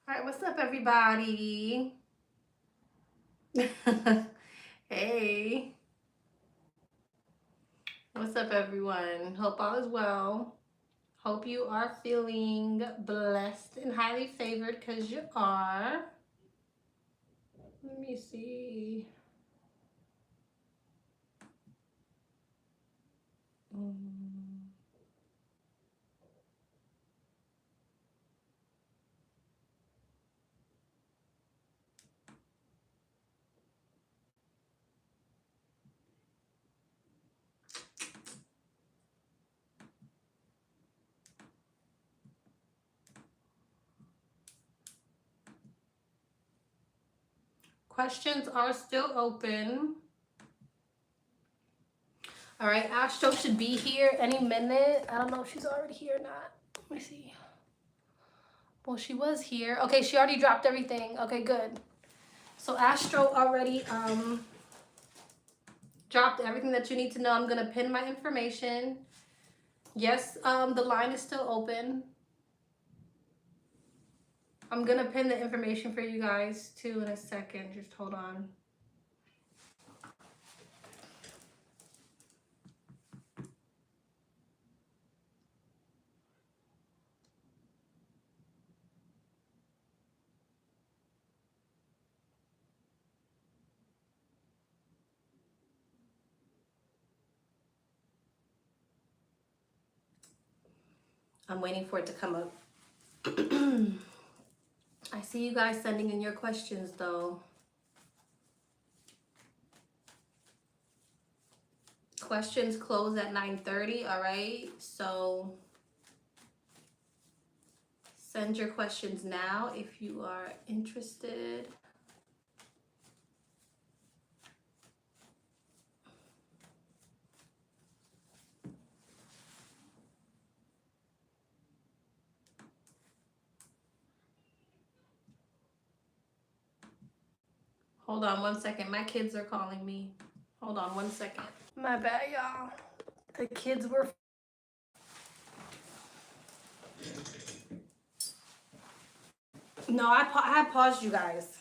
All right, what's up, everybody? Hey, what's up, everyone? Hope all is well. Hope you are feeling blessed and highly favored because you are. Let me see. Mm. Questions are still open. All right, Astro should be here any minute. I don't know if she's already here or not. Let me see. Well, she was here. Okay, she already dropped everything. Okay, good. So Astro already dropped everything that you need to know. I'm gonna pin my information. Yes, the line is still open. I'm gonna pin the information for you guys too in a second. Just hold on. I'm waiting for it to come up. I see you guys sending in your questions though. Questions close at 9:30, all right? So send your questions now if you are interested. Hold on one second. My kids are calling me. Hold on one second. My bad, y'all. The kids were... No, I paused you guys.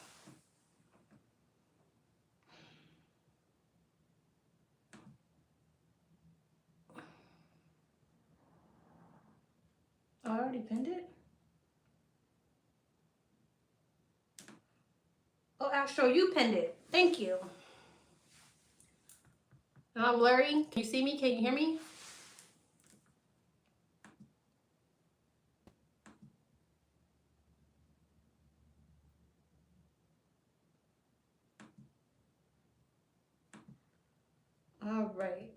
Oh, I already pinned it? Oh, Astro, you pinned it. Thank you. And I'm blurry. Can you see me? Can you hear me? All right.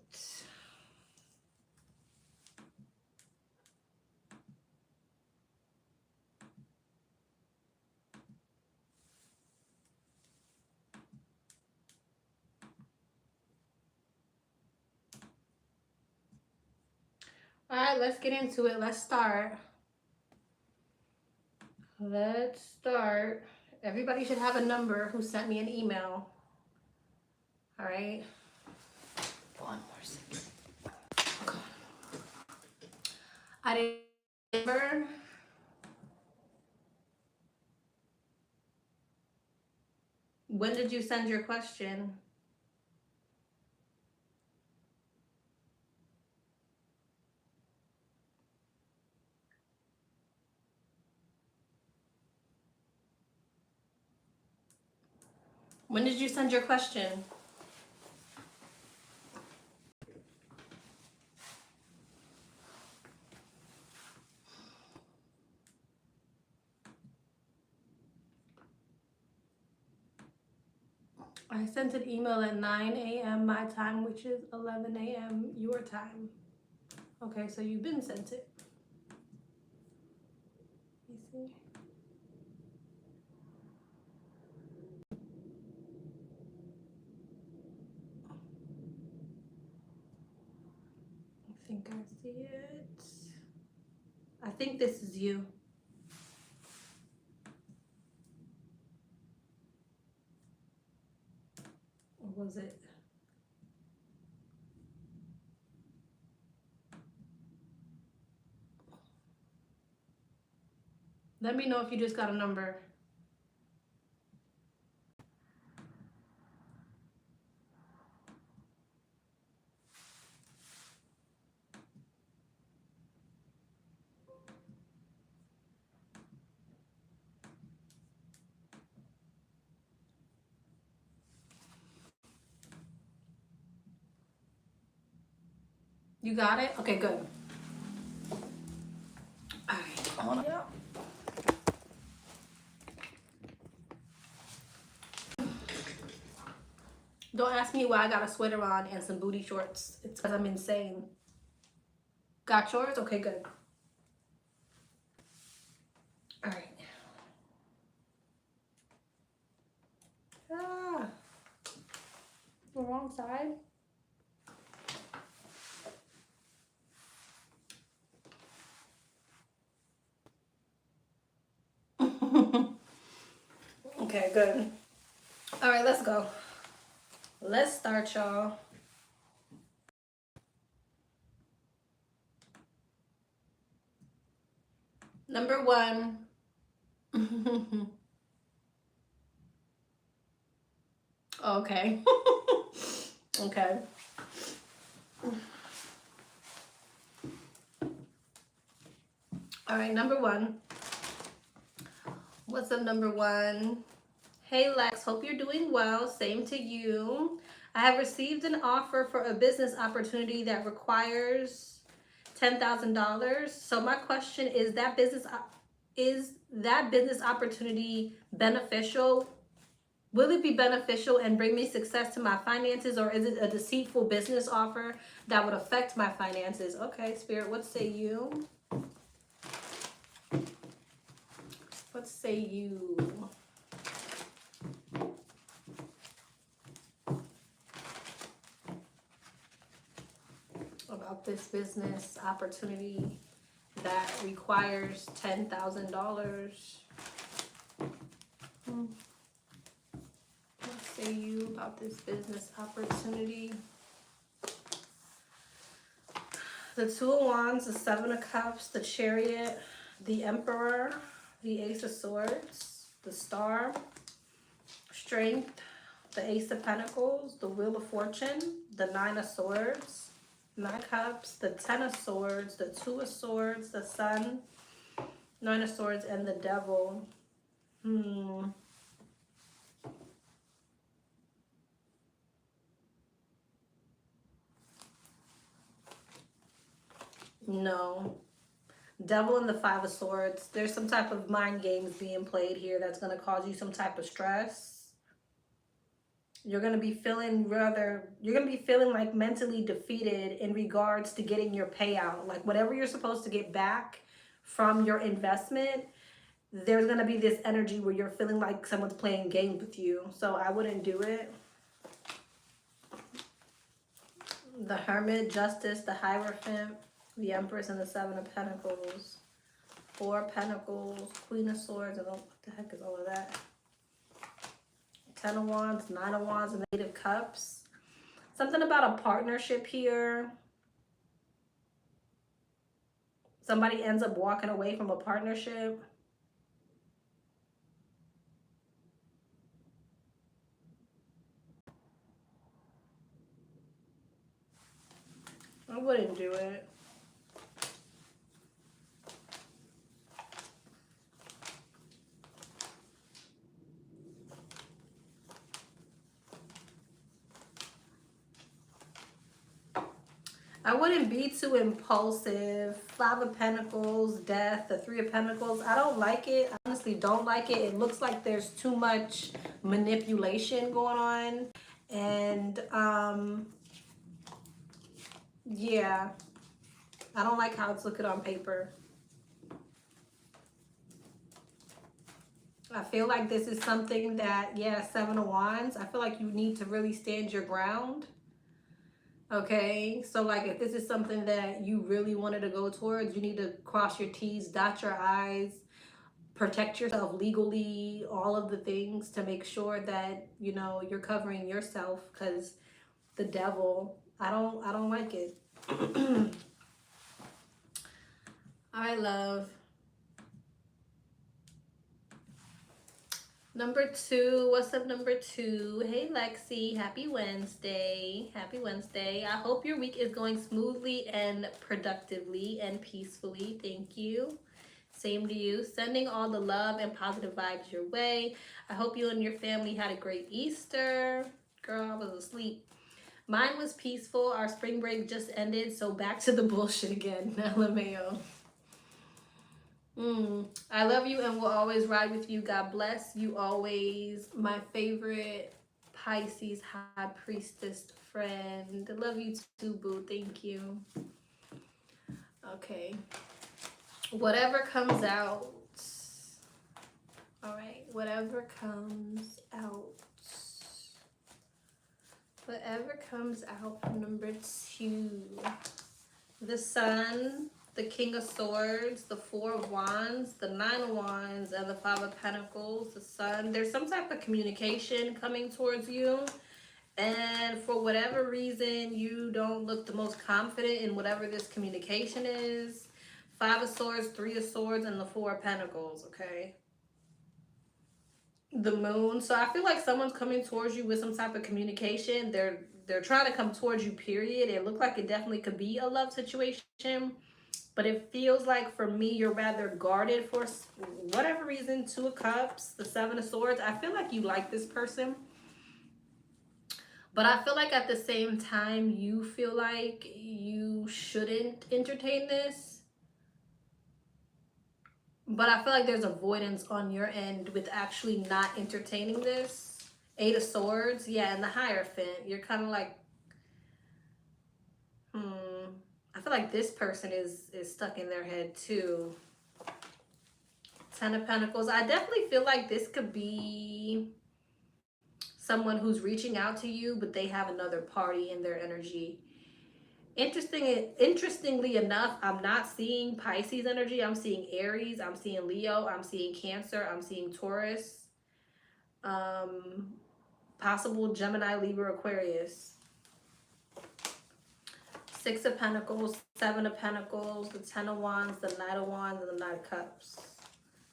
All right, let's get into it. Let's start. Let's start. Everybody should have a number who sent me an email. All right. One more second. Okay. I didn't remember. When did you send your question? When did you send your question? I sent an email at 9 a.m. my time, which is 11 a.m. your time. Okay, so you've been sent it. You see? I think I see it. I think this is you. Or was it? Let me know if you just got a number. You got it? Okay, good. All right, hold on. Yeah. Don't ask me why I got a sweater on and some booty shorts. It's because I'm insane. Got yours? Okay, good. All right. Ah, the wrong side. Okay, good. All right, let's go. Let's start, y'all. Number one. Okay. Okay. All right, number one. What's up, number one? Hey, Lex, hope you're doing well. Same to you. I have received an offer for a business opportunity that requires $10,000. So my question is that business opportunity beneficial? Will it be beneficial and bring me success to my finances, or is it a deceitful business offer that would affect my finances? Okay, Spirit, what say you? What say you? About this business opportunity that requires $10,000. What say you about this business opportunity? The Two of Wands, the Seven of Cups, the Chariot, the Emperor, the Ace of Swords, the Star, Strength, the Ace of Pentacles, the Wheel of Fortune, the Nine of Swords, Nine of Cups, the Ten of Swords, the Two of Swords, the Sun, Nine of Swords, and the Devil. No. Devil and the Five of Swords. There's some type of mind games being played here that's going to cause you some type of stress. You're going to be feeling like mentally defeated in regards to getting your payout. Like whatever you're supposed to get back from your investment, there's going to be this energy where you're feeling like someone's playing games with you. So I wouldn't do it. The Hermit, Justice, the Hierophant, the Empress, and the Seven of Pentacles. Four of Pentacles, Queen of Swords, and what the heck is all of that? Ten of Wands, Nine of Wands, and Eight of Cups. Something about a partnership here. Somebody ends up walking away from a partnership. I wouldn't do it. I wouldn't be too impulsive. Five of Pentacles, Death, the Three of Pentacles. I don't like it. I honestly don't like it. It looks like there's too much manipulation going on. And, yeah. I don't like how it's looking on paper. I feel like this is something that, yeah, Seven of Wands. I feel like you need to really stand your ground. Okay, so like if this is something that you really wanted to go towards, you need to cross your T's, dot your I's, protect yourself legally, all of the things to make sure that, you know, you're covering yourself, because the Devil, I don't like it. All right, love. Number 2, what's up, number 2? Hey, Lexi, happy Wednesday. Happy Wednesday. I hope your week is going smoothly and productively and peacefully. Thank you. Same to you. Sending all the love and positive vibes your way. I hope you and your family had a great Easter. Girl, I was asleep. Mine was peaceful. Our spring break just ended, so back to the bullshit again. LMAO. I love you and will always ride with you. God bless you always. My favorite Pisces high priestess friend. Love you too, boo. Thank you. Okay. Whatever comes out. All right. Whatever comes out. Whatever comes out from number 2. The Sun, the King of Swords, the 4 of Wands, the 9 of Wands, and the 5 of Pentacles, the Sun. There's some type of communication coming towards you. And for whatever reason, you don't look the most confident in whatever this communication is. 5 of Swords, 3 of Swords, and the 4 of Pentacles, okay? The Moon. So I feel like someone's coming towards you with some type of communication. They're trying to come towards you, period. It looked like it definitely could be a love situation. But it feels like for me, you're rather guarded for whatever reason. 2 of Cups, the 7 of Swords. I feel like you like this person. But I feel like at the same time, you feel like you shouldn't entertain this. But I feel like there's avoidance on your end with actually not entertaining this. 8 of Swords. Yeah, and the Hierophant. You're kind of like, I feel like this person is stuck in their head too. 10 of Pentacles. I definitely feel like this could be someone who's reaching out to you, but they have another party in their energy. Interestingly enough, I'm not seeing Pisces energy. I'm seeing Aries. I'm seeing Leo. I'm seeing Cancer. I'm seeing Taurus. Possible Gemini, Libra, Aquarius. 6 of Pentacles, 7 of Pentacles, the 10 of Wands, the Knight of Wands, and the Knight of Cups.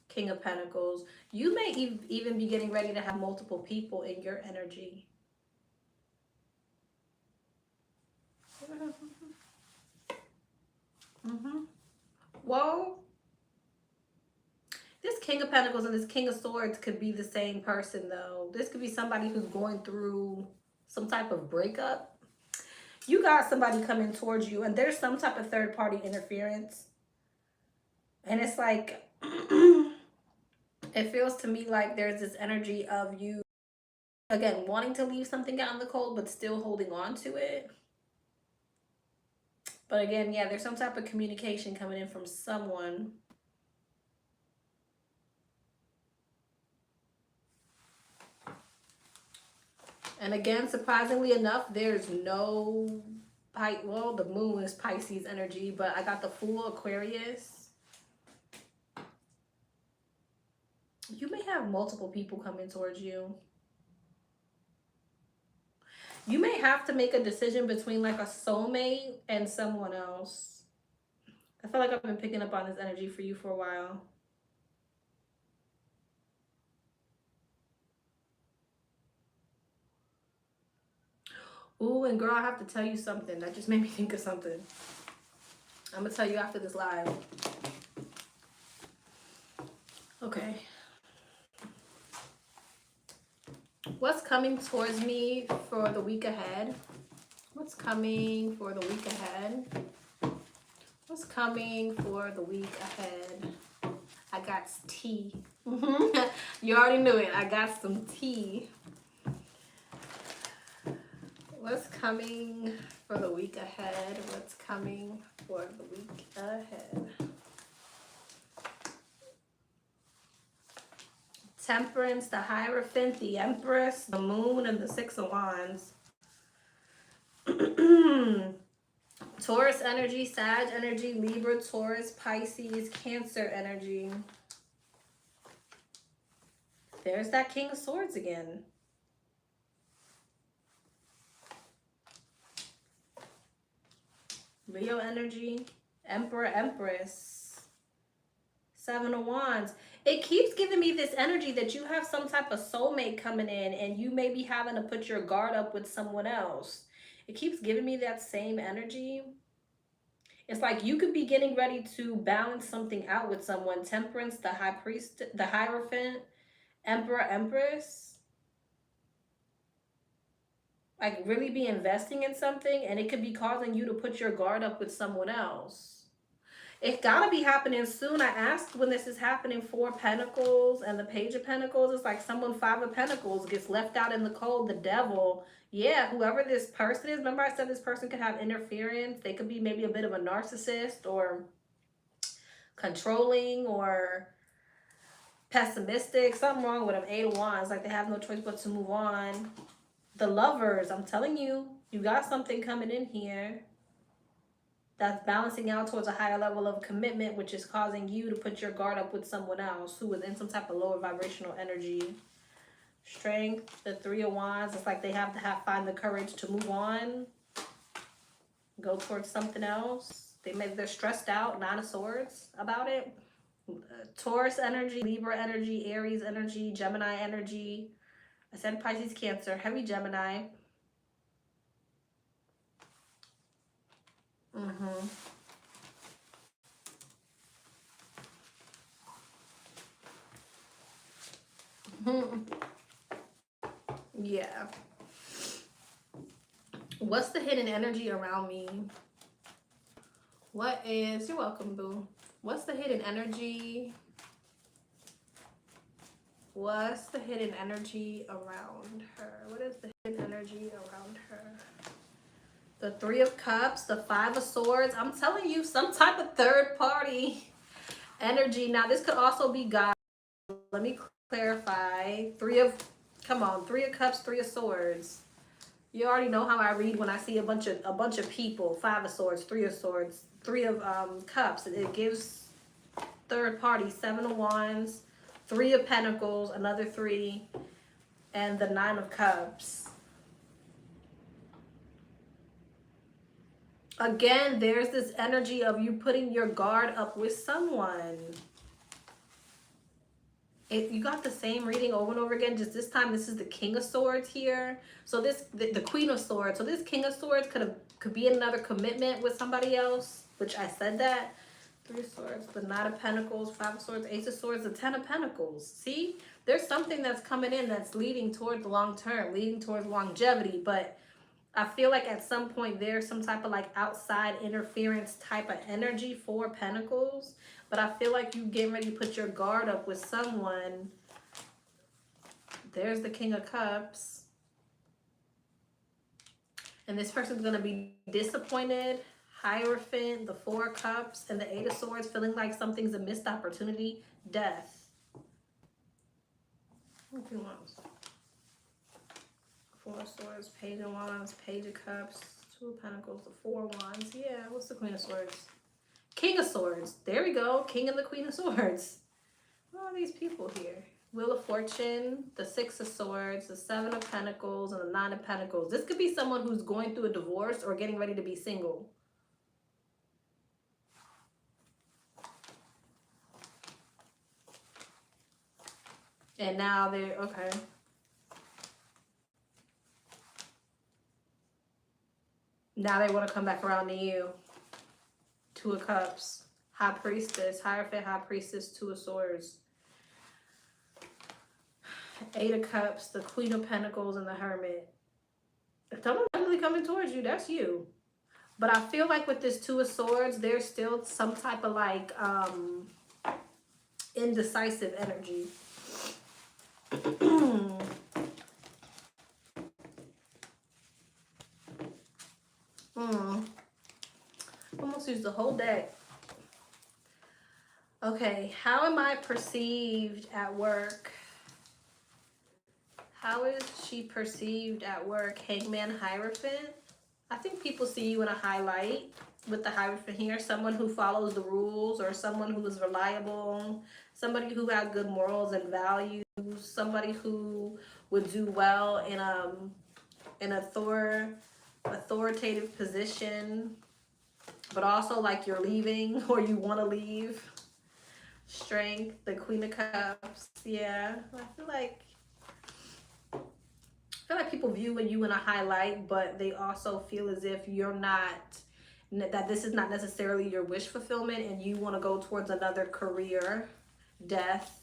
King of Pentacles. You may even be getting ready to have multiple people in your energy. Whoa. This King of Pentacles and this King of Swords could be the same person, though. This could be somebody who's going through some type of breakup. You got somebody coming towards you, and there's some type of third-party interference. And it's like, it feels to me like there's this energy of you, again, wanting to leave something out in the cold, but still holding on to it. But again, yeah, there's some type of communication coming in from someone. And again, surprisingly enough, there's no, well, the Moon is Pisces energy, but I got the Fool, Aquarius. You may have multiple people coming towards you. You may have to make a decision between like a soulmate and someone else. I feel like I've been picking up on this energy for you for a while. Ooh, and girl, I have to tell you something. That just made me think of something. I'm going to tell you after this live. Okay. What's coming towards me for the week ahead? What's coming for the week ahead? What's coming for the week ahead? I got tea. You already knew it. I got some tea. What's coming for the week ahead? What's coming for the week ahead? Temperance, the Hierophant, the Empress, the Moon, and the 6 of Wands. Taurus energy, Sag energy, Libra, Taurus, Pisces, Cancer energy. There's that King of Swords again. Leo energy, Emperor, Empress, 7 of Wands. It keeps giving me this energy that you have some type of soulmate coming in and you may be having to put your guard up with someone else. It keeps giving me that same energy. It's like you could be getting ready to balance something out with someone. Temperance, the high priest, the Hierophant, Emperor, Empress. Like really be investing in something and it could be causing you to put your guard up with someone else. It's gotta be happening soon. I asked when this is happening. 4 Pentacles and the Page of Pentacles. It's like someone 5 of Pentacles gets left out in the cold. The devil. Yeah, whoever this person is. Remember I said this person could have interference. They could be maybe a bit of a narcissist or controlling or pessimistic. Something wrong with them. 8 of Wands. Like they have no choice but to move on. The Lovers. I'm telling you. You got something coming in here that's balancing out towards a higher level of commitment, which is causing you to put your guard up with someone else who is in some type of lower vibrational energy. Strength, the 3 of Wands. It's like they have to find the courage to move on, go towards something else. They're stressed out. 9 of Swords about it. Taurus energy, Libra energy, Aries energy, Gemini energy. I said Pisces, Cancer, heavy Gemini. Yeah. What's the hidden energy around me? What is... You're welcome, boo. What's the hidden energy? What's the hidden energy around her? What is the hidden energy around her? The 3 of Cups, the 5 of Swords. I'm telling you, some type of third party energy. Now, this could also be God. Let me clarify. 3 of Cups, 3 of Swords. You already know how I read when I see a bunch of people. 5 of Swords, 3 of Swords, 3 of Cups. It gives third party. 7 of Wands, 3 of Pentacles, another 3, and the 9 of Cups. Again, there's this energy of you putting your guard up with someone. You got the same reading over and over again, just this time this is the King of Swords here. So this the Queen of Swords. So this King of Swords could be another commitment with somebody else, which I said that. 3 of Swords, the Knight of Pentacles, 5 of Swords, Ace of Swords, the 10 of Pentacles. See, there's something that's coming in that's leading towards the long term, leading towards longevity. But I feel like at some point there's some type of like outside interference type of energy for Pentacles. But I feel like you getting ready to put your guard up with someone. There's the King of Cups. And this person's going to be disappointed. Hierophant, the 4 of Cups, and the 8 of Swords, feeling like something's a missed opportunity. Death. 4 of Swords, Page of Wands, Page of Cups, 2 of Pentacles, the 4 of Wands. Yeah, what's the Queen of Swords? King of Swords. There we go. King and the Queen of Swords. All these people here. Wheel of Fortune, the 6 of Swords, the 7 of Pentacles, and the 9 of Pentacles. This could be someone who's going through a divorce or getting ready to be single. And now they're, okay. Now they want to come back around to you. 2 of Cups, High Priestess, Hierophant, High Priestess, 2 of Swords. 8 of Cups, the Queen of Pentacles, and the Hermit. If someone's really coming towards you, that's you. But I feel like with this 2 of Swords, there's still some type of like indecisive energy. Almost used the whole deck. Okay, how am I perceived at work? How is she perceived at work? Hangman, Hierophant. I think people see you in a highlight with the Hierophant here. Someone who follows the rules, or someone who is reliable, somebody who has good morals and values, somebody who would do well in an authoritative position, but also like you're leaving or you want to leave. Strength, the Queen of Cups. Yeah, I feel like people view you in a highlight, but they also feel as if you're not, that this is not necessarily your wish fulfillment, and you want to go towards another career. Death,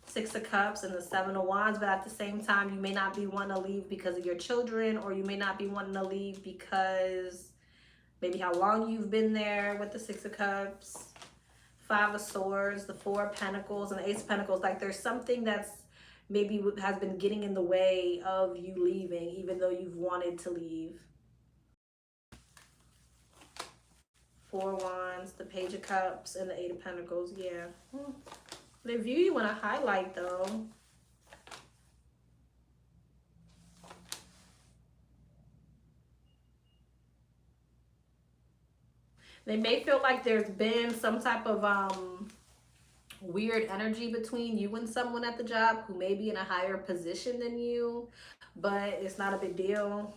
Six of Cups, and the Seven of Wands, but at the same time, you may not be wanting to leave because of your children, or you may not be wanting to leave because maybe how long you've been there with the Six of Cups. Five of Swords, the Four of Pentacles, and the Ace of Pentacles. Like there's something that's maybe has been getting in the way of you leaving, even though you've wanted to leave. Four Wands, the Page of Cups, and the Eight of Pentacles. Yeah. They view you in a highlight though. They may feel like there's been some type of weird energy between you and someone at the job who may be in a higher position than you, but it's not a big deal.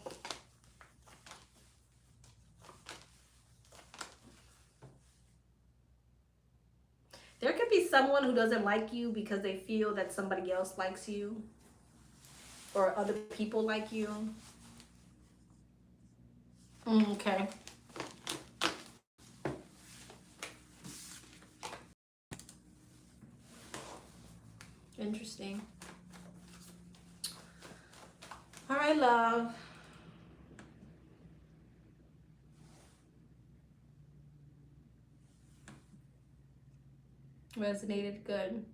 There could be someone who doesn't like you because they feel that somebody else likes you or other people like you. Okay. Interesting. All right, love. Resonated good.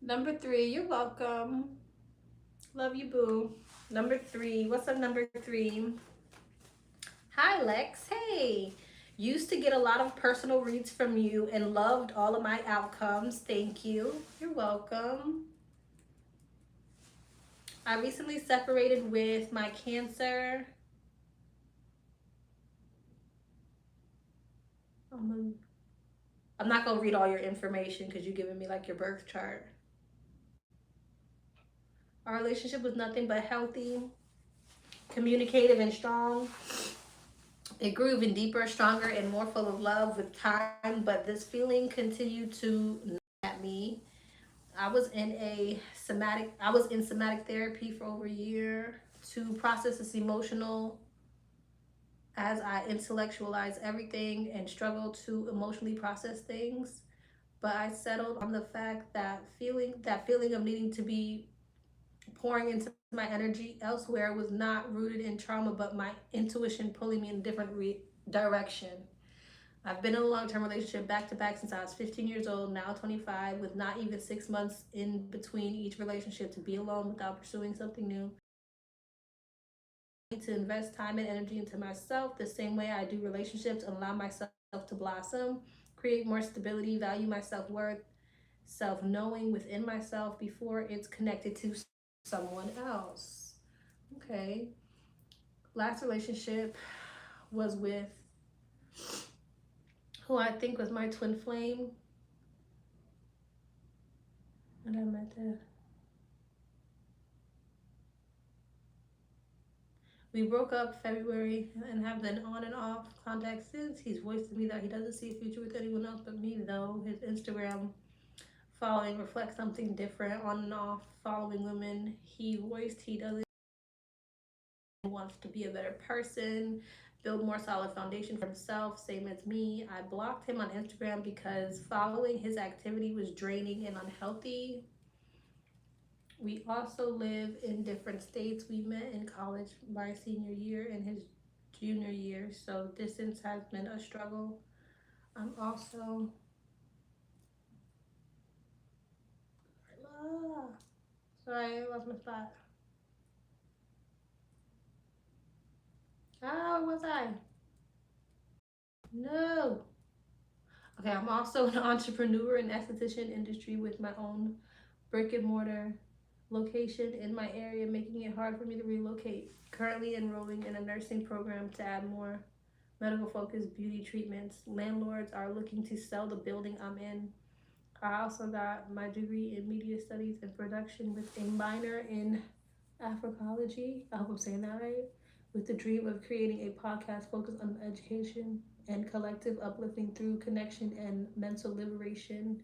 Number 3, you're welcome. Love you, boo. Number 3, what's up, number 3? Hi, Lex. Hey. Used to get a lot of personal reads from you and loved all of my outcomes. Thank you. You're welcome. I recently separated with my Cancer. I'm not going to read all your information because you're giving me like your birth chart. Our relationship was nothing but healthy, communicative, and strong. It grew even deeper, stronger, and more full of love with time, but this feeling continued to gnaw at me. I was in somatic therapy for over a year to process this emotional as I intellectualize everything and struggle to emotionally process things. But I settled on the fact that feeling of needing to be pouring into my energy elsewhere was not rooted in trauma, but my intuition pulling me in a different direction. I've been in a long-term relationship back to back since I was 15 years old, now 25, with not even 6 months in between each relationship to be alone without pursuing something new. I need to invest time and energy into myself the same way I do relationships and allow myself to blossom, create more stability, value my self-worth, self-knowing within myself before it's connected to someone else. Okay. Last relationship was with who I think was my twin flame. And I met that. We broke up February and have been on and off contact since. He's voiced to me that he doesn't see a future with anyone else but me, though. His Instagram following reflects something different. On and off following women. He voiced he doesn't wants to be a better person, build more solid foundation for himself, same as me. I blocked him on Instagram because following his activity was draining and unhealthy. We also live in different states. We met in college my senior year and his junior year, so distance has been a struggle. I'm also sorry, I lost my spot. How was I? No. Okay, I'm also an entrepreneur and esthetician industry with my own brick and mortar location in my area, making it hard for me to relocate. Currently enrolling in a nursing program to add more medical focused beauty treatments. Landlords are looking to sell the building I'm in. I also got my degree in media studies and production with a minor in Africology. I hope I'm saying that right. with the dream of creating a podcast focused on education and collective uplifting through connection and mental liberation.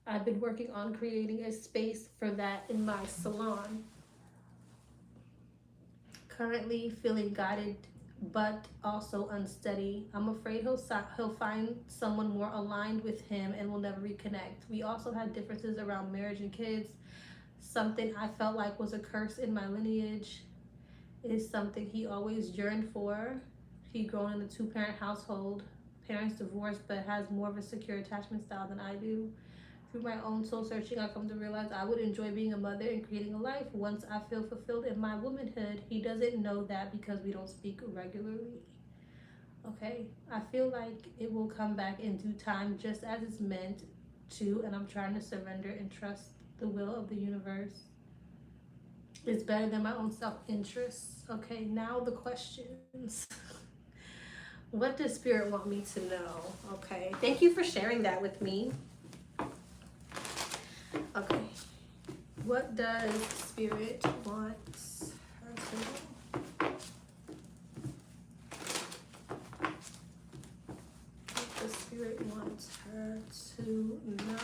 I've been working on creating a space for that in my salon. Currently feeling guided but also unsteady. I'm afraid he'll find someone more aligned with him and will never reconnect. We also had differences around marriage and kids. Something I felt like was a curse in my lineage is something he always yearned for. He grown in a two-parent household. Parents divorced but has more of a secure attachment style than I do. Through my own soul searching, I come to realize I would enjoy being a mother and creating a life once I feel fulfilled in my womanhood. He doesn't know that because we don't speak regularly. Okay, I feel like it will come back in due time just as it's meant to, and I'm trying to surrender and trust the will of the universe. It's better than my own self-interest. Okay, now the questions. What does Spirit want me to know? Okay, thank you for sharing that with me. Okay, what does Spirit want her to know? What does Spirit want her to know?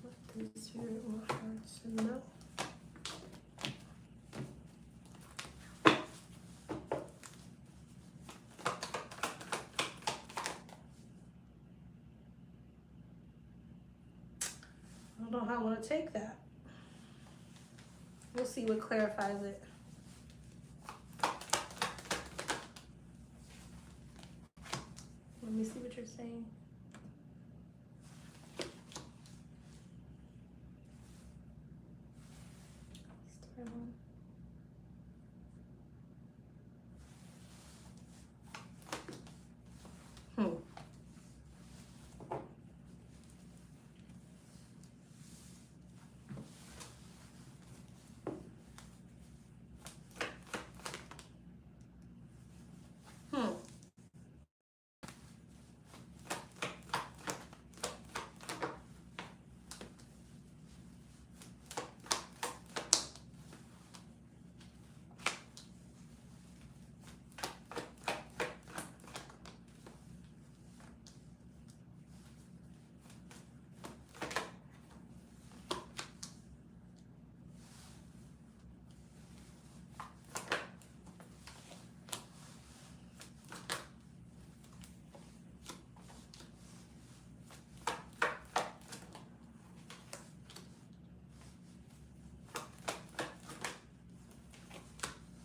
What does Spirit want her to know? I don't know how I want to take that. We'll see what clarifies it. Let me see what you're saying.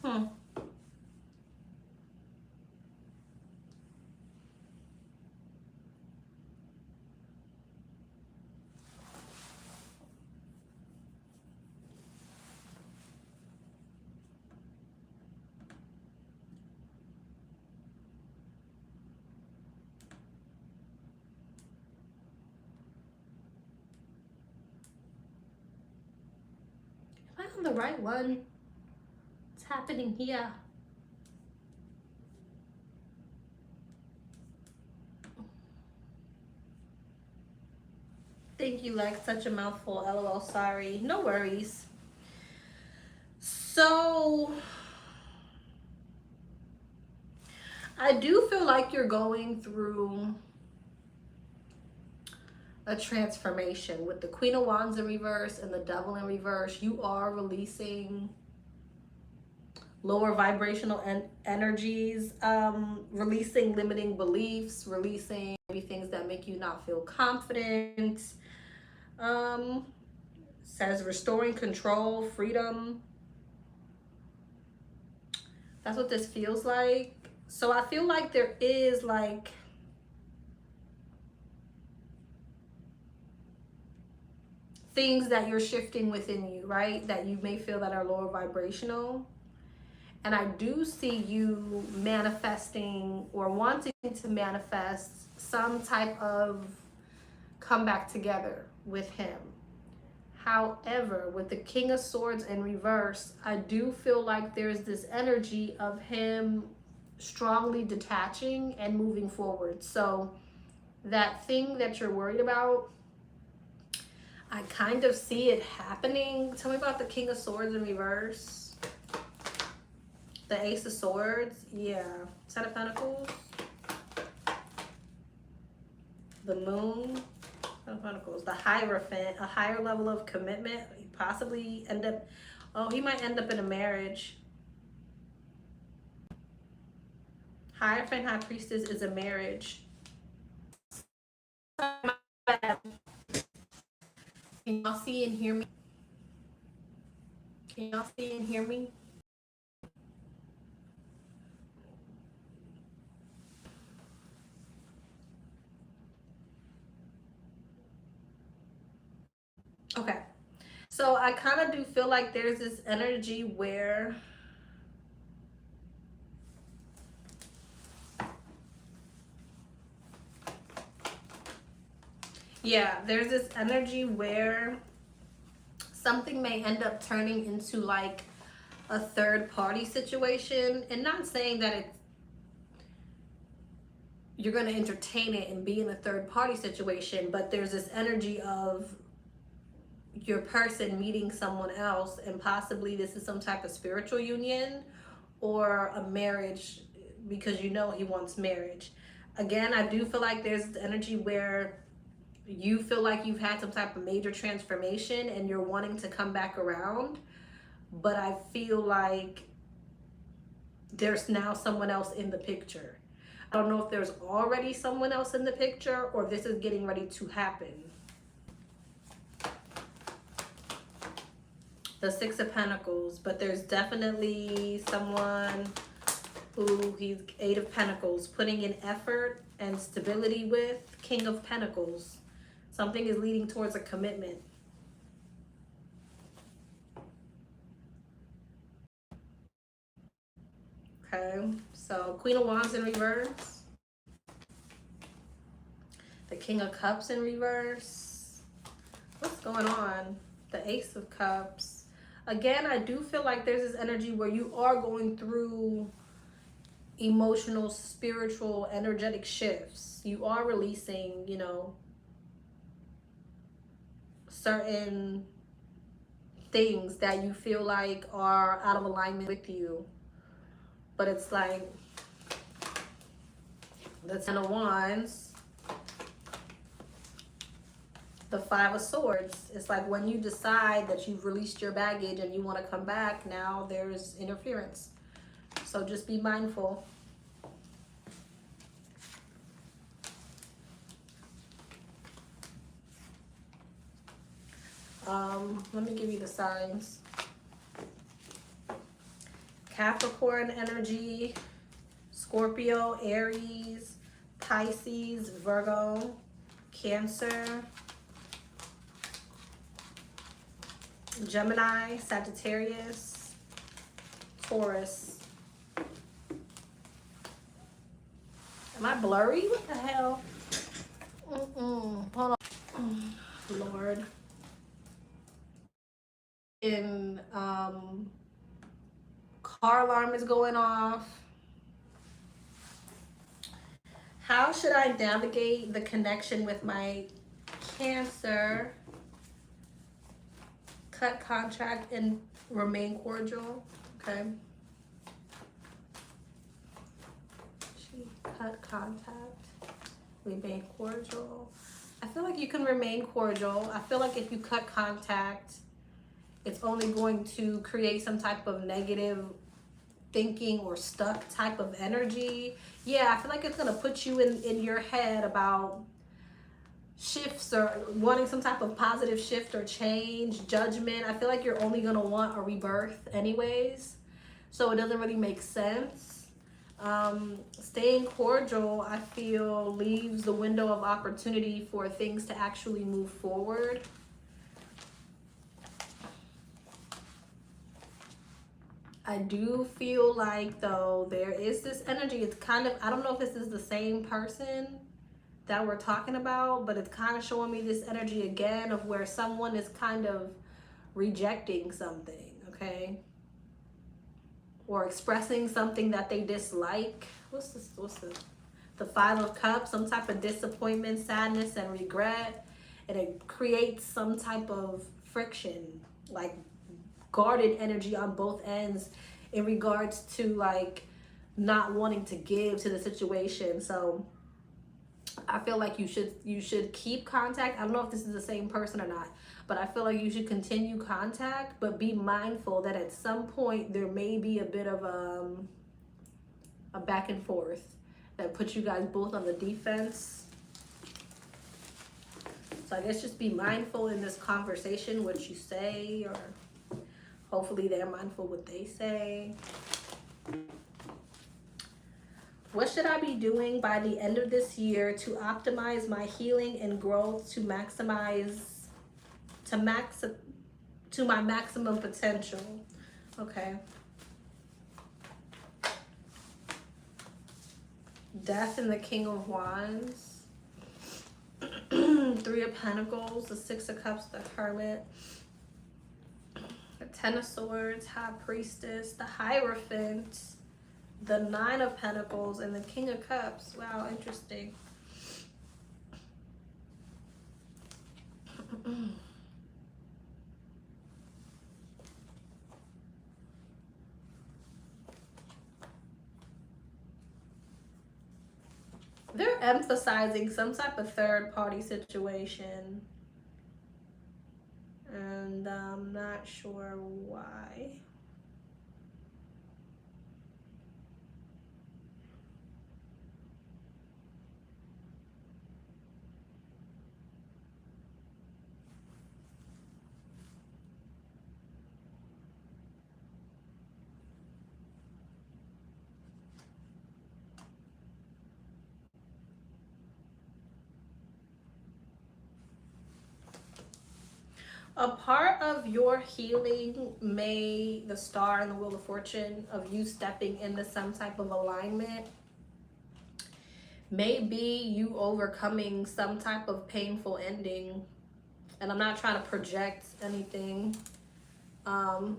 Am I on the right one? What's happening here? Thank you, like such a mouthful. LOL, sorry. No worries. So, I do feel like you're going through a transformation with the Queen of Wands in reverse and the Devil in reverse. You are releasing lower vibrational energies, releasing limiting beliefs, releasing maybe things that make you not feel confident. Says restoring control, freedom. That's what this feels like. So I feel like there is like things that you're shifting within you, right? That you may feel that are lower vibrational. And I do see you manifesting or wanting to manifest some type of come back together with him. However, with the King of Swords in reverse, I do feel like there's this energy of him strongly detaching and moving forward. So that thing that you're worried about, I kind of see it happening. Tell me about the King of Swords in reverse. The Ace of Swords, yeah. Ten of Pentacles. The Moon, Ten of Pentacles. The Hierophant, a higher level of commitment. He possibly end up, oh, he might end up in a marriage. Hierophant, High Priestess is a marriage. Can y'all see and hear me? Can y'all see and hear me? Okay. So I kind of do feel like there's this energy where there's this energy where something may end up turning into like a third party situation, and not saying that you're going to entertain it and be in a third party situation, but there's this energy of your person meeting someone else, and possibly this is some type of spiritual union or a marriage, because you know he wants marriage. Again, I do feel like there's this energy where you feel like you've had some type of major transformation and you're wanting to come back around, but I feel like there's now someone else in the picture. I don't know if there's already someone else in the picture or this is getting ready to happen. The Six of Pentacles, but there's definitely someone who he's Eight of Pentacles, putting in effort and stability with. King of Pentacles. Something is leading towards a commitment. Okay, so Queen of Wands in reverse. The King of Cups in reverse. What's going on? The Ace of Cups. Again, I do feel like there's this energy where you are going through emotional, spiritual, energetic shifts. You are releasing, you know, certain things that you feel like are out of alignment with you. But it's like the Ten of Wands, the Five of Swords. It's like when you decide that you've released your baggage and you want to come back, now there's interference. So just be mindful. Let me give you the signs. Capricorn energy, Scorpio, Aries, Pisces, Virgo, Cancer, Gemini, Sagittarius, Taurus. Am I blurry? What the hell? Hold on. Lord. In car alarm is going off. How should I navigate the connection with my Cancer? Cut contract and remain cordial. Okay. She cut contact, remain cordial. I feel like you can remain cordial. I feel like if you cut contact, it's only going to create some type of negative thinking or stuck type of energy. Yeah, I feel like it's going to put you in your head about shifts or wanting some type of positive shift or change, judgment. I feel like you're only going to want a rebirth anyways. So it doesn't really make sense. Staying cordial, I feel, leaves the window of opportunity for things to actually move forward. I do feel like, though, there is this energy. It's kind of, I don't know if this is the same person that we're talking about, but it's kind of showing me this energy again of where someone is kind of rejecting something, okay? Or expressing something that they dislike. What's this? The Five of Cups, some type of disappointment, sadness, and regret. And it creates some type of friction, like guarded energy on both ends. in regards to like not wanting to give to the situation. So I feel like you should keep contact. I don't know if this is the same person or not, but I feel like you should continue contact, but be mindful that at some point there may be a bit of a back and forth that puts you guys both on the defense. So I guess just be mindful in this conversation what you say, or hopefully they're mindful what they say. What should I be doing by the end of this year to optimize my healing and growth to maximize to my maximum potential? Okay. Death and the King of Wands. Three of Pentacles, the Six of Cups, the Hermit, the Ten of Swords, High Priestess, the Hierophant, the Nine of Pentacles, and the King of Cups. Wow, interesting. They're emphasizing some type of third-party situation, and I'm not sure why. A part of your healing the Star and the Wheel of Fortune of you stepping into some type of alignment may be you overcoming some type of painful ending. And I'm not trying to project anything. That's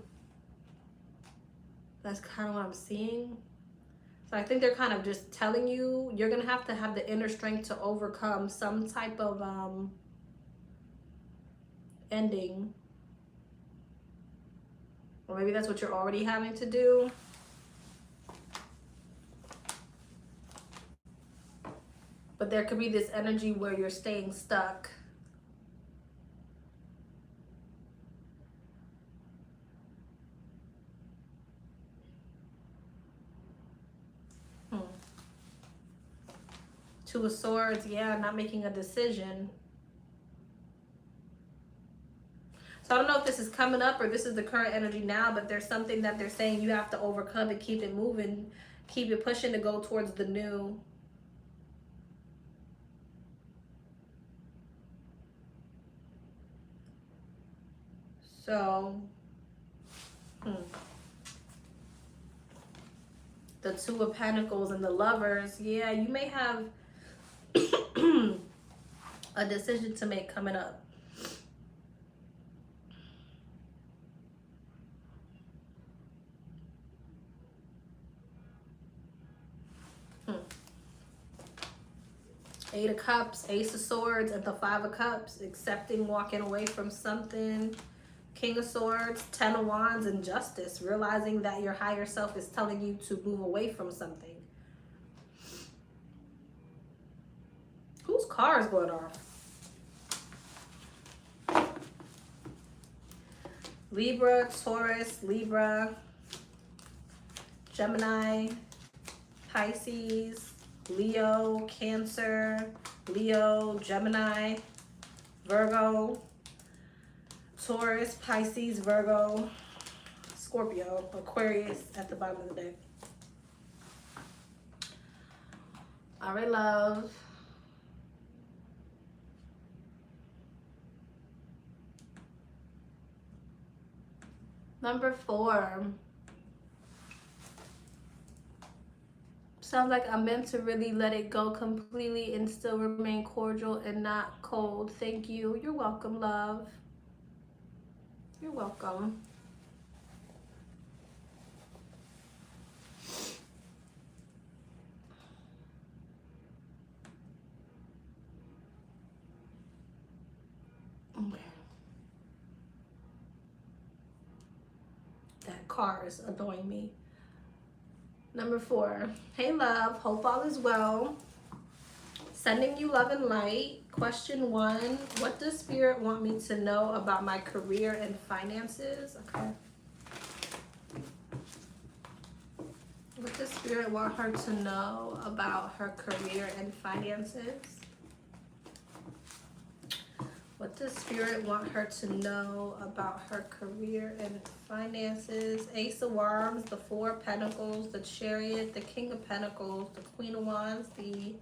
kind of what I'm seeing. So I think they're kind of just telling you you're going to have the inner strength to overcome some type of ending. Or maybe that's what you're already having to do. But there could be this energy where you're staying stuck. Two of Swords, yeah, not making a decision. So I don't know if this is coming up or this is the current energy now, but there's something that they're saying you have to overcome and keep it moving, keep it pushing to go towards the new. So, the Two of Pentacles and the Lovers, yeah, you may have a decision to make coming up. Eight of Cups, Ace of Swords, and the Five of Cups, accepting, walking away from something. King of Swords, Ten of Wands, and Justice, realizing that your higher self is telling you to move away from something. Whose car is going off? Libra, Taurus, Libra, Gemini, Pisces, Leo, Cancer, Leo, Gemini, Virgo, Taurus, Pisces, Virgo, Scorpio, Aquarius at the bottom of the deck. All right, love. Number 4. Sounds like I'm meant to really let it go completely and still remain cordial and not cold. Thank you. You're welcome, love. You're welcome. Okay. That car is annoying me. Number 4. Hey, love. Hope all is well. Sending you love and light. Question 1. What does Spirit want me to know about my career and finances? Okay. What does Spirit want her to know about her career and finances? What does Spirit want her to know about her career and finances? Ace of Wands, the 4 of Pentacles, the Chariot, the King of Pentacles, the Queen of Wands, the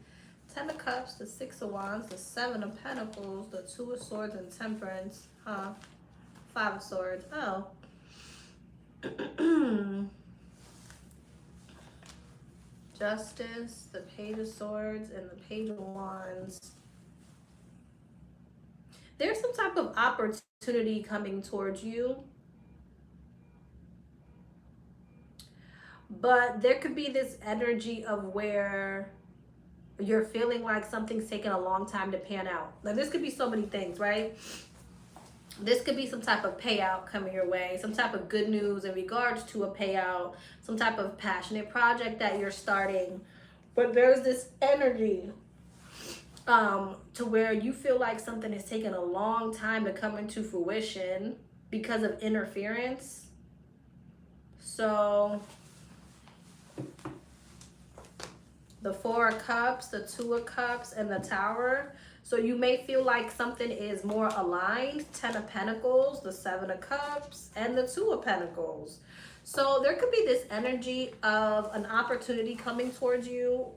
10 of Cups, the 6 of Wands, the 7 of Pentacles, the 2 of Swords, and Temperance. 5 of Swords. Oh. Justice, the Page of Swords, and the Page of Wands. There's some type of opportunity coming towards you. But there could be this energy of where you're feeling like something's taking a long time to pan out. Now, this could be so many things, right? This could be some type of payout coming your way, some type of good news in regards to a payout, some type of passionate project that you're starting. But there's this energy to where you feel like something is taking a long time to come into fruition because of interference. So the 4 of Cups, the 2 of Cups, and the Tower. So you may feel like something is more aligned. 10 of Pentacles, the 7 of Cups, and the 2 of Pentacles. So there could be this energy of an opportunity coming towards you,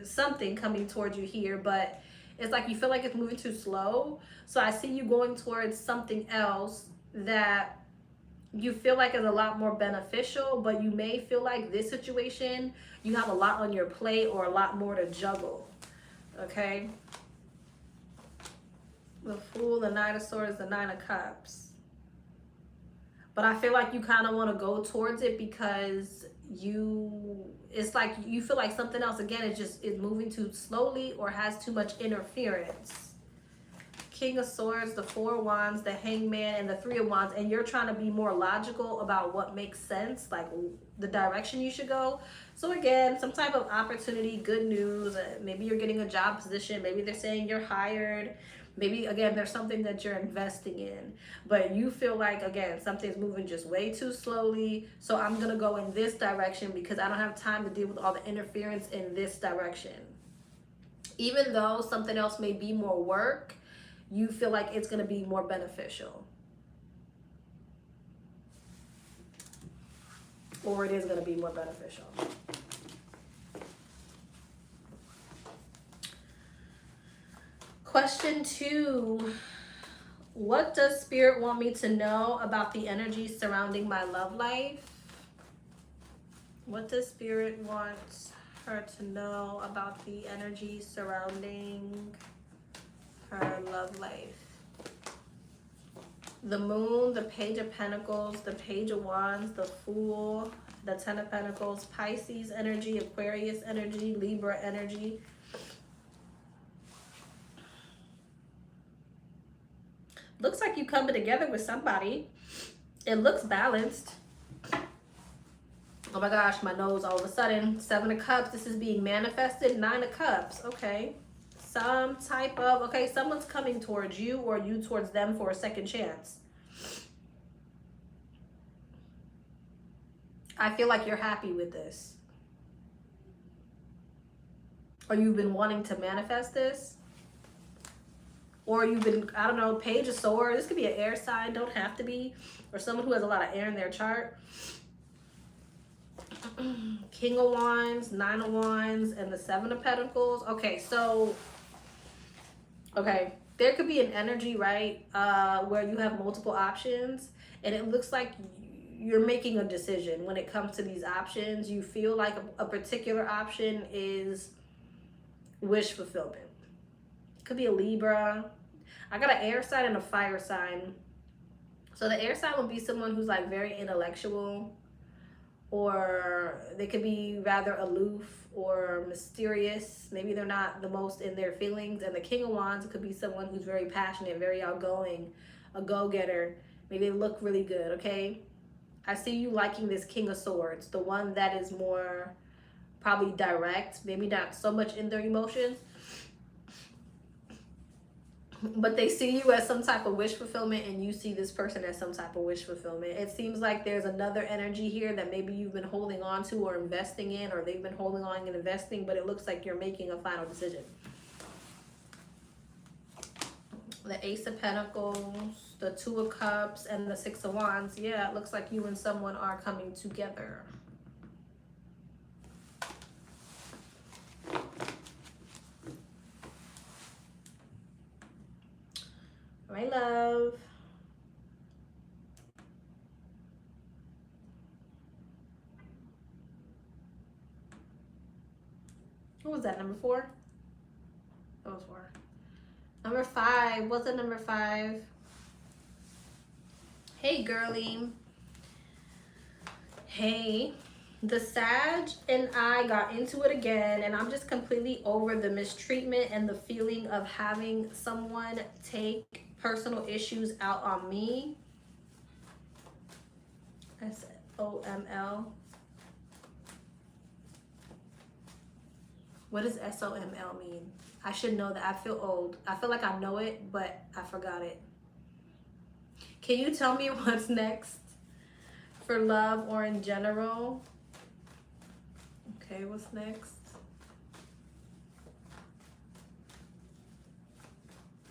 something coming towards you here, but it's like you feel like it's moving too slow. So I see you going towards something else that you feel like is a lot more beneficial, but you may feel like this situation, you have a lot on your plate or a lot more to juggle. Okay? The Fool, the 9 of Swords, the 9 of Cups. But I feel like you kind of want to go towards it because it's like you feel like something else, again, is moving too slowly or has too much interference. King of Swords, the 4 of Wands, the Hangman, and the 3 of Wands, and you're trying to be more logical about what makes sense, like the direction you should go. So again, some type of opportunity, good news, maybe you're getting a job position, maybe they're saying you're hired, maybe again there's something that you're investing in, but you feel like again something's moving just way too slowly, so I'm gonna go in this direction because I don't have time to deal with all the interference in this direction. Even though something else may be more work, you feel like it's going to be more beneficial. Or it is going to be more beneficial. Question 2. What does Spirit want me to know about the energy surrounding my love life? What does Spirit want her to know about the energy surrounding her love life? The Moon, the Page of Pentacles, the Page of Wands, the Fool, the 10 of Pentacles, Pisces energy, Aquarius energy, Libra energy. Looks like you coming together with somebody. It looks balanced. Oh my gosh, my nose all of a sudden. 7 of Cups, this is being manifested. 9 of Cups, okay. Some type of, okay, someone's coming towards you or you towards them for a second chance. I feel like you're happy with this. Or you've been wanting to manifest this. Or you've been, I don't know, Page of Swords. This could be an air sign, don't have to be. Or someone who has a lot of air in their chart. King of Wands, 9 of Wands, and the 7 of Pentacles. Okay, so... okay, there could be an energy, right, where you have multiple options, and it looks like you're making a decision when it comes to these options. You feel like a particular option is wish fulfillment. Could be a Libra. I got an air sign and a fire sign. So the air sign would be someone who's like very intellectual, or they could be rather aloof or mysterious. Maybe they're not the most in their feelings. And the King of Wands could be someone who's very passionate, very outgoing, a go-getter. Maybe they look really good, okay? I see you liking this King of Swords, the one that is more probably direct, maybe not so much in their emotions, but they see you as some type of wish fulfillment, and you see this person as some type of wish fulfillment. It seems like there's another energy here that maybe you've been holding on to or investing in, or they've been holding on and investing, but it looks like you're making a final decision. The Ace of Pentacles, the Two of Cups, and the Six of Wands. Yeah, it looks like you and someone are coming together. My love. What was that, number 4? That was 4. Number 5. What's it, number 5? Hey, girly. Hey. The Sag and I got into it again, and I'm just completely over the mistreatment and the feeling of having someone take personal issues out on me. SOML. What does SOML mean? I should know that. I feel old. I feel like I know it, but I forgot it. Can you tell me what's next for love or in general? Okay, what's next?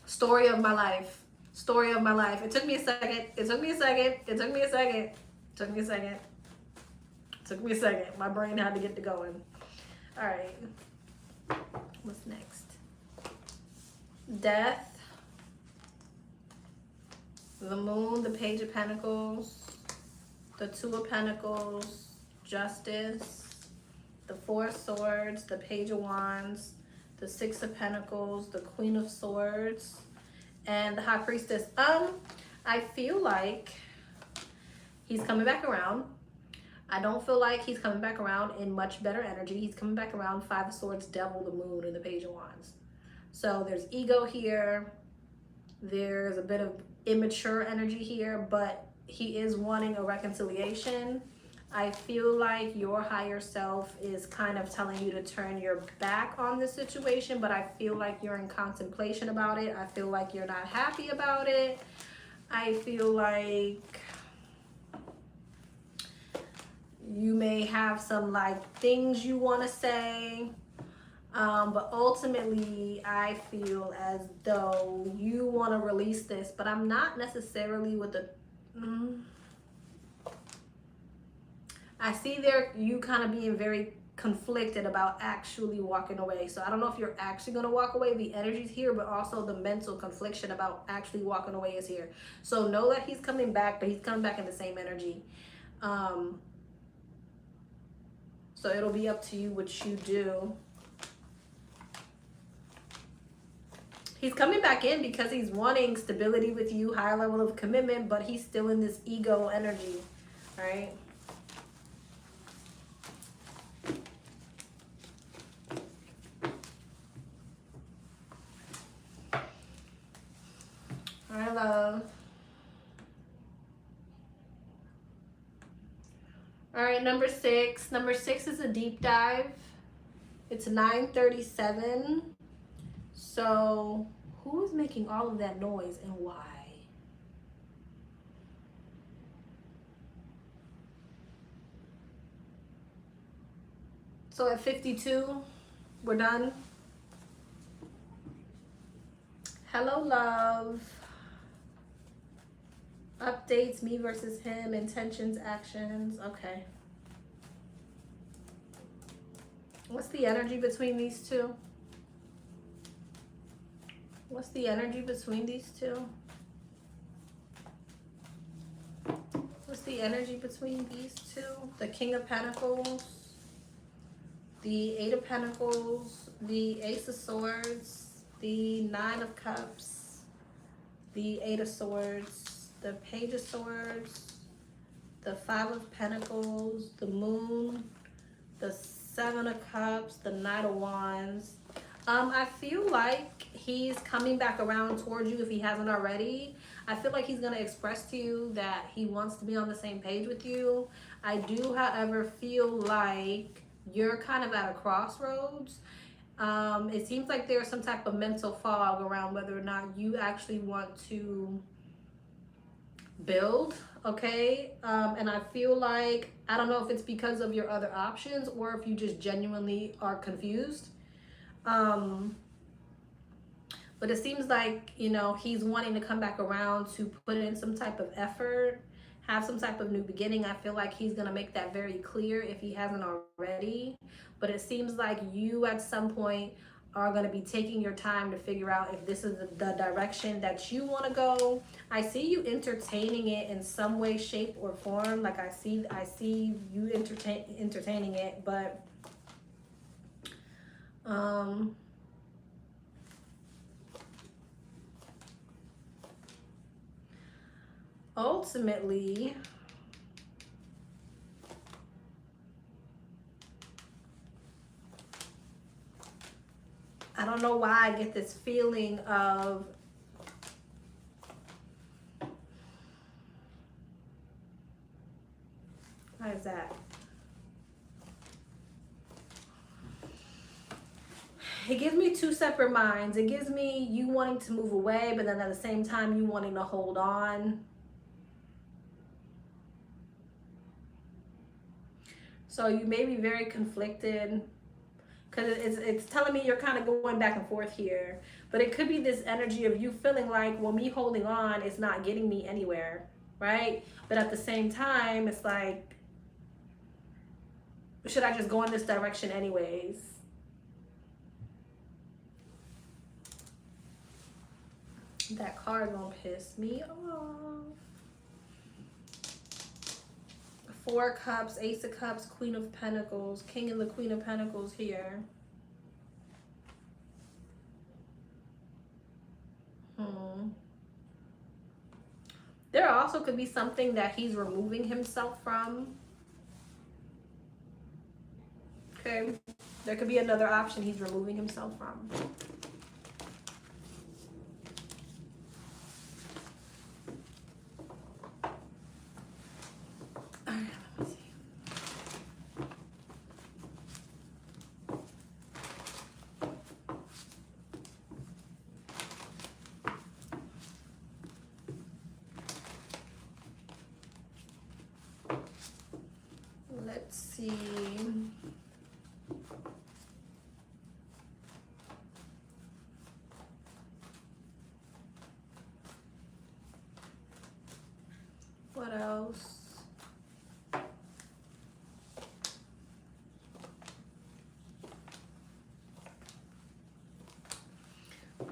Story of my life. Story of my life. It took me a second. It took me a second. It took me a second. It took me a second. It took me a second. My brain had to get to going. All right. What's next? Death. The Moon, the Page of Pentacles, the Two of Pentacles, Justice, the Four of Swords, the Page of Wands, the Six of Pentacles, the Queen of Swords, and the High Priestess. I feel like he's coming back around. I don't feel like he's coming back around in much better energy. He's coming back around Five of Swords, Devil, the Moon, and the Page of Wands. So there's ego here. There's a bit of immature energy here, but he is wanting a reconciliation. I feel like your higher self is kind of telling you to turn your back on this situation, but I feel like you're in contemplation about it. I feel like you're not happy about it. I feel like you may have some like things you want to say, but ultimately I feel as though you want to release this, but I'm not necessarily with the I see there you kind of being very conflicted about actually walking away. So I don't know if you're actually going to walk away. The energy's here, but also the mental confliction about actually walking away is here. So know that he's coming back, but he's coming back in the same energy. So it'll be up to you what you do. He's coming back in because he's wanting stability with you, higher level of commitment, but he's still in this ego energy, all right? All right, love. All right, number 6. Number 6 is a deep dive. It's 9:37. So who is making all of that noise and why? So at 52, we're done. Hello, love. Updates, me versus him, intentions, actions. Okay. What's the energy between these two? What's the energy between these two? What's the energy between these two? The King of Pentacles, the Eight of Pentacles, the Ace of Swords, the Nine of Cups, the Eight of Swords, the Page of Swords, the Five of Pentacles, the Moon, the Seven of Cups, the Knight of Wands. I feel like he's coming back around towards you if he hasn't already. I feel like he's going to express to you that he wants to be on the same page with you. I do, however, feel like you're kind of at a crossroads. It seems like there's some type of mental fog around whether or not you actually want to build, okay? And I feel like, I don't know if it's because of your other options or if you just genuinely are confused. But it seems like, you know, he's wanting to come back around to put in some type of effort, have some type of new beginning. I feel like he's going to make that very clear if he hasn't already. But it seems like you at some point are going to be taking your time to figure out if this is the direction that you want to go. I see you entertaining it in some way, shape, or form. Like I see you entertaining it, but ultimately, I don't know why I get this feeling of how is that? It gives me two separate minds. It gives me you wanting to move away, but then at the same time you wanting to hold on. So you may be very conflicted because it's telling me you're kind of going back and forth here. But it could be this energy of you feeling like, well, me holding on is not getting me anywhere, right? But at the same time, it's like, should I just go in this direction anyways? That card gonna piss me off. Four of Cups, Ace of Cups, Queen of Pentacles, King and the Queen of Pentacles here. There also could be something that he's removing himself from. Okay. There could be another option he's removing himself from. Let's see. What else?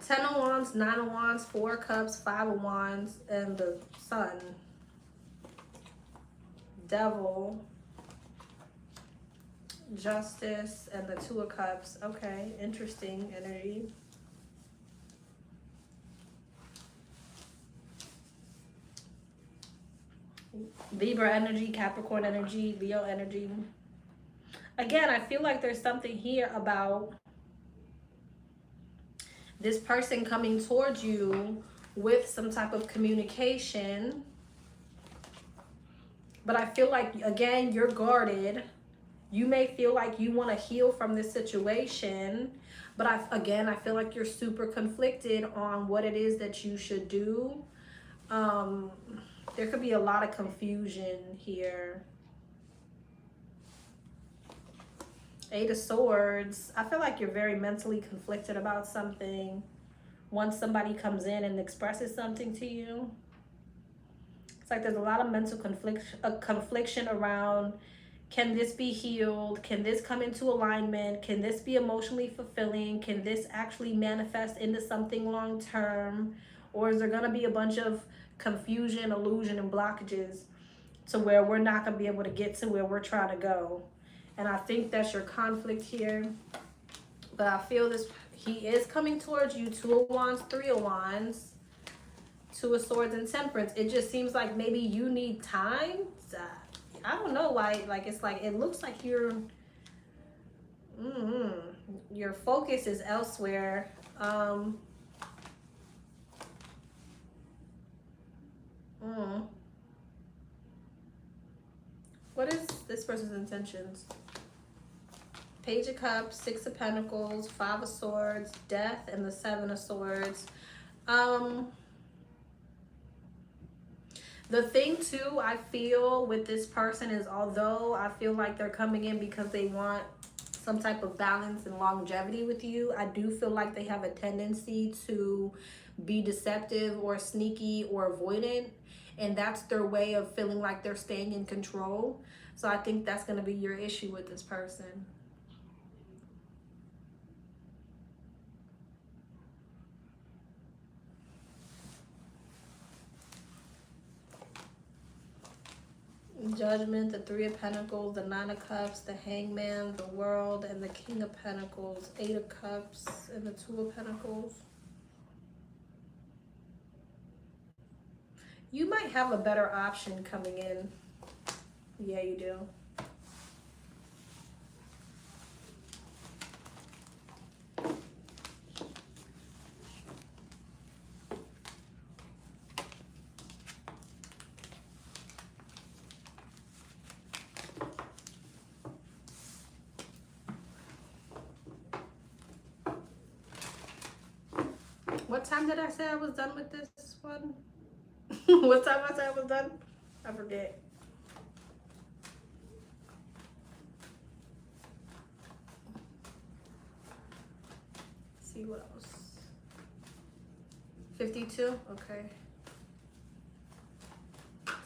Ten of Wands, Nine of Wands, Four of Cups, Five of Wands, and the Sun. Devil. Justice and the Two of Cups. Okay, interesting energy. Libra energy, Capricorn energy, Leo energy. Again, I feel like there's something here about this person coming towards you with some type of communication. But I feel like, again, you're guarded. You may feel like you want to heal from this situation. But I feel like you're super conflicted on what it is that you should do. There could be a lot of confusion here. Eight of Swords. I feel like you're very mentally conflicted about something. Once somebody comes in and expresses something to you, it's like there's a lot of mental confliction around, can this be healed? Can this come into alignment? Can this be emotionally fulfilling? Can this actually manifest into something long term? Or is there going to be a bunch of confusion, illusion, and blockages to where we're not going to be able to get to where we're trying to go? And I think that's your conflict here. But I feel this, he is coming towards you. Two of Wands, Three of Wands, Two of Swords, and Temperance. It just seems like maybe you need time. I don't know why. Like, it's like, it looks like you're, your focus is elsewhere. Mm. What is this person's intentions? Page of Cups, Six of Pentacles, Five of Swords, Death, and the Seven of Swords. The thing too, I feel with this person is, although I feel like they're coming in because they want some type of balance and longevity with you, I do feel like they have a tendency to be deceptive or sneaky or avoidant, and that's their way of feeling like they're staying in control. So I think that's going to be your issue with this person. Judgment, the Three of Pentacles, the Nine of Cups, the Hangman, the World, and the King of Pentacles, Eight of Cups, and the Two of Pentacles. You might have a better option coming in. Yeah, you do. What time did I say I was done with this one? What time I said I was done? I forget. Let's see what else. 52? Okay.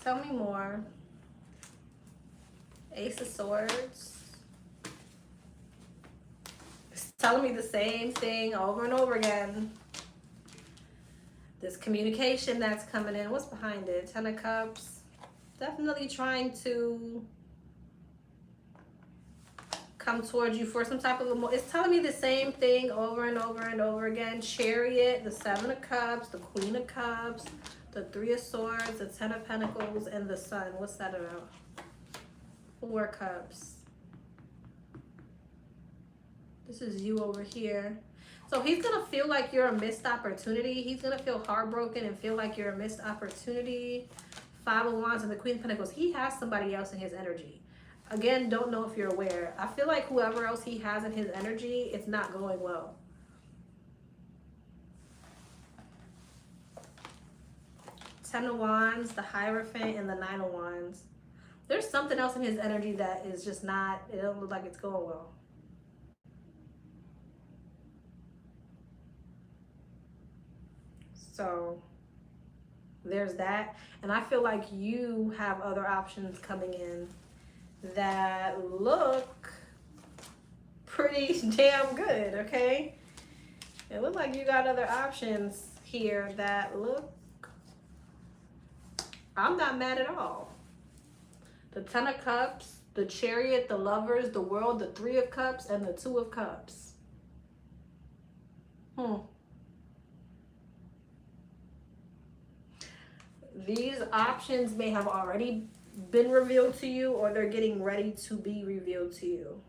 Tell me more. Ace of Swords. It's telling me the same thing over and over again. This communication that's coming in. What's behind it? Ten of Cups. Definitely trying to come towards you for some type of it's telling me the same thing over and over and over again. Chariot, the Seven of Cups, the Queen of Cups, the Three of Swords, the Ten of Pentacles, and the Sun. What's that about? Four Cups. This is you over here. So he's going to feel like you're a missed opportunity. He's going to feel heartbroken and feel like you're a missed opportunity. Five of Wands and the Queen of Pentacles. He has somebody else in his energy. Again, don't know if you're aware. I feel like whoever else he has in his energy, it's not going well. Ten of Wands, the Hierophant, and the Nine of Wands. There's something else in his energy that is just not, it don't look like it's going well. So there's that. And I feel like you have other options coming in that look pretty damn good, okay? It looks like you got other options here that look, I'm not mad at all. The Ten of Cups, the Chariot, the Lovers, the World, the Three of Cups, and the Two of Cups. These options may have already been revealed to you, or they're getting ready to be revealed to you.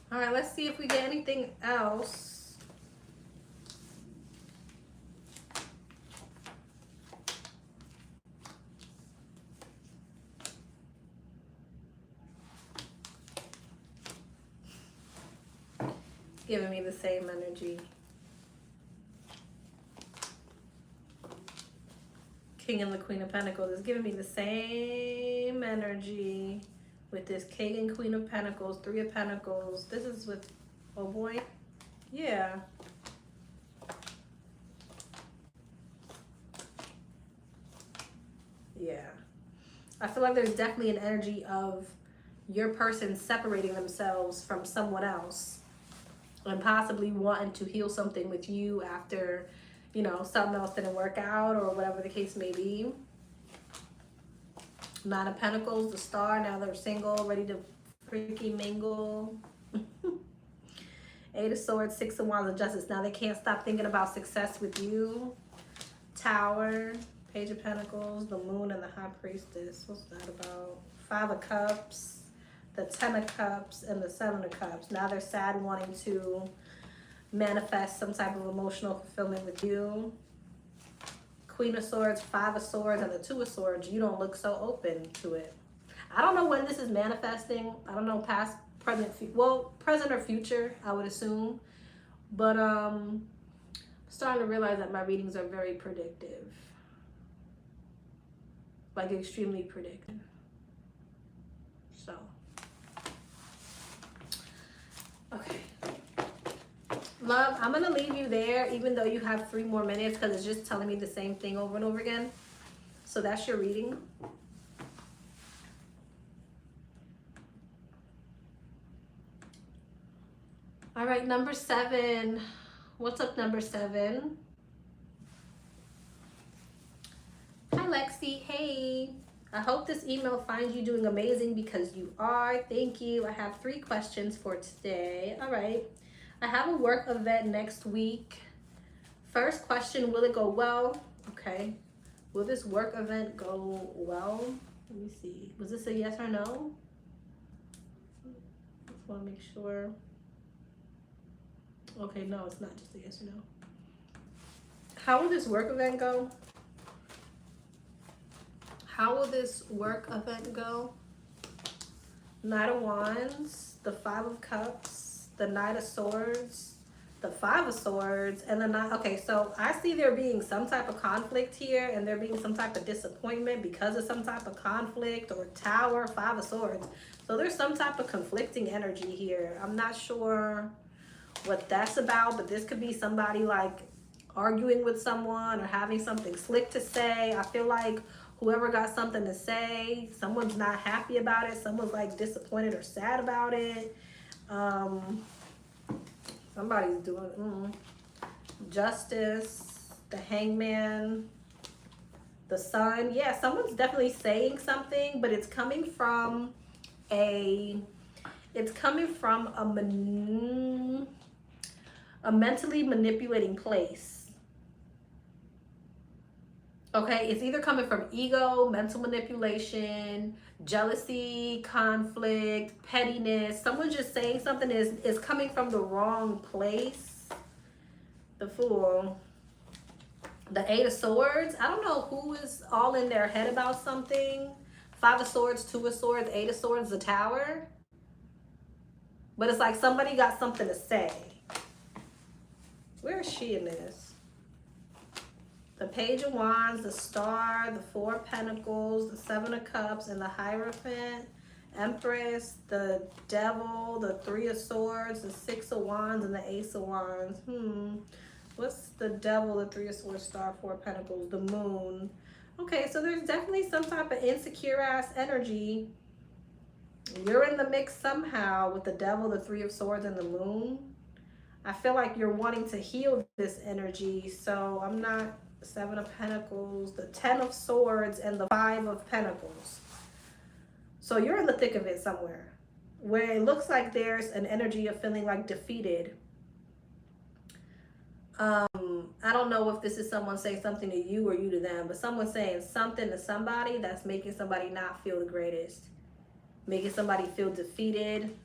All right, let's see if we get anything else. Giving me the same energy. King and the Queen of Pentacles is giving me the same energy with this King and Queen of Pentacles, Three of Pentacles. This is with, oh boy, yeah. Yeah. I feel like there's definitely an energy of your person separating themselves from someone else and possibly wanting to heal something with you after, you know, something else didn't work out or whatever the case may be. Nine of Pentacles, the Star, now they're single, ready to freaky mingle. Eight of Swords, Six of Wands, and Justice. Now they can't stop thinking about success with you. Tower, Page of Pentacles, the Moon, and the High Priestess. What's that about? Five of Cups, the Ten of Cups, and the Seven of Cups. Now they're sad, wanting to manifest some type of emotional fulfillment with you. Queen of Swords, Five of Swords, and the Two of Swords. You don't look so open to it. I don't know when this is manifesting. I don't know past, present, well, present or future, I would assume. But I'm starting to realize that my readings are very predictive. Like extremely predictive. So, okay. Love, I'm going to leave you there even though you have 3 more minutes because it's just telling me the same thing over and over again. So that's your reading. All right, number 7. What's up, number 7? Hi, Lexi. Hey. I hope this email finds you doing amazing because you are. Thank you. I have 3 questions for today. All right. I have a work event next week. First question, will it go well? Okay. Will this work event go well? Let me see. Was this a yes or no? Just want to make sure. Okay, no, it's not just a yes or no. How will this work event go? How will this work event go? Knight of Wands, the Five of Cups, the Knight of Swords, the Five of Swords, and the Knight. Okay, so I see there being some type of conflict here and there being some type of disappointment because of some type of conflict or Tower, Five of Swords. So there's some type of conflicting energy here. I'm not sure what that's about, but this could be somebody like arguing with someone or having something slick to say. I feel like whoever got something to say, someone's not happy about it, someone's like disappointed or sad about it. Somebody's doing Justice, the Hangman, the Sun. Yeah, someone's definitely saying something, but it's coming from a mentally manipulating place. Okay, it's either coming from ego, mental manipulation, jealousy, conflict, pettiness. Someone just saying something is coming from the wrong place. The Fool. The Eight of Swords. I don't know who is all in their head about something. Five of Swords, Two of Swords, Eight of Swords, the Tower. But it's like somebody got something to say. Where is she in this? The Page of Wands, the Star, the Four of Pentacles, the Seven of Cups, and the Hierophant, Empress, the Devil, the Three of Swords, the Six of Wands, and the Ace of Wands. What's the Devil, the Three of Swords, Star, Four of Pentacles, the Moon? Okay, so there's definitely some type of insecure ass energy. You're in the mix somehow with the Devil, the Three of Swords, and the Moon. I feel like you're wanting to heal this energy, so I'm not. Seven of Pentacles, the Ten of Swords, and the Five of Pentacles. So you're in the thick of it somewhere where it looks like there's an energy of feeling like defeated. I don't know if this is someone saying something to you or you to them, but someone saying something to somebody that's making somebody not feel the greatest, making somebody feel defeated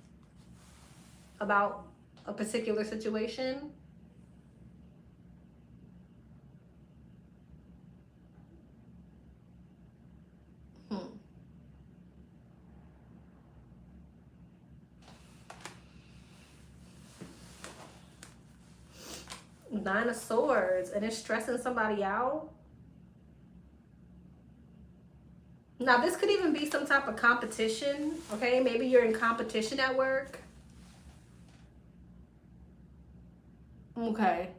about a particular situation. Nine of Swords, and it's stressing somebody out. Now, this could even be some type of competition, okay? Maybe you're in competition at work. Okay.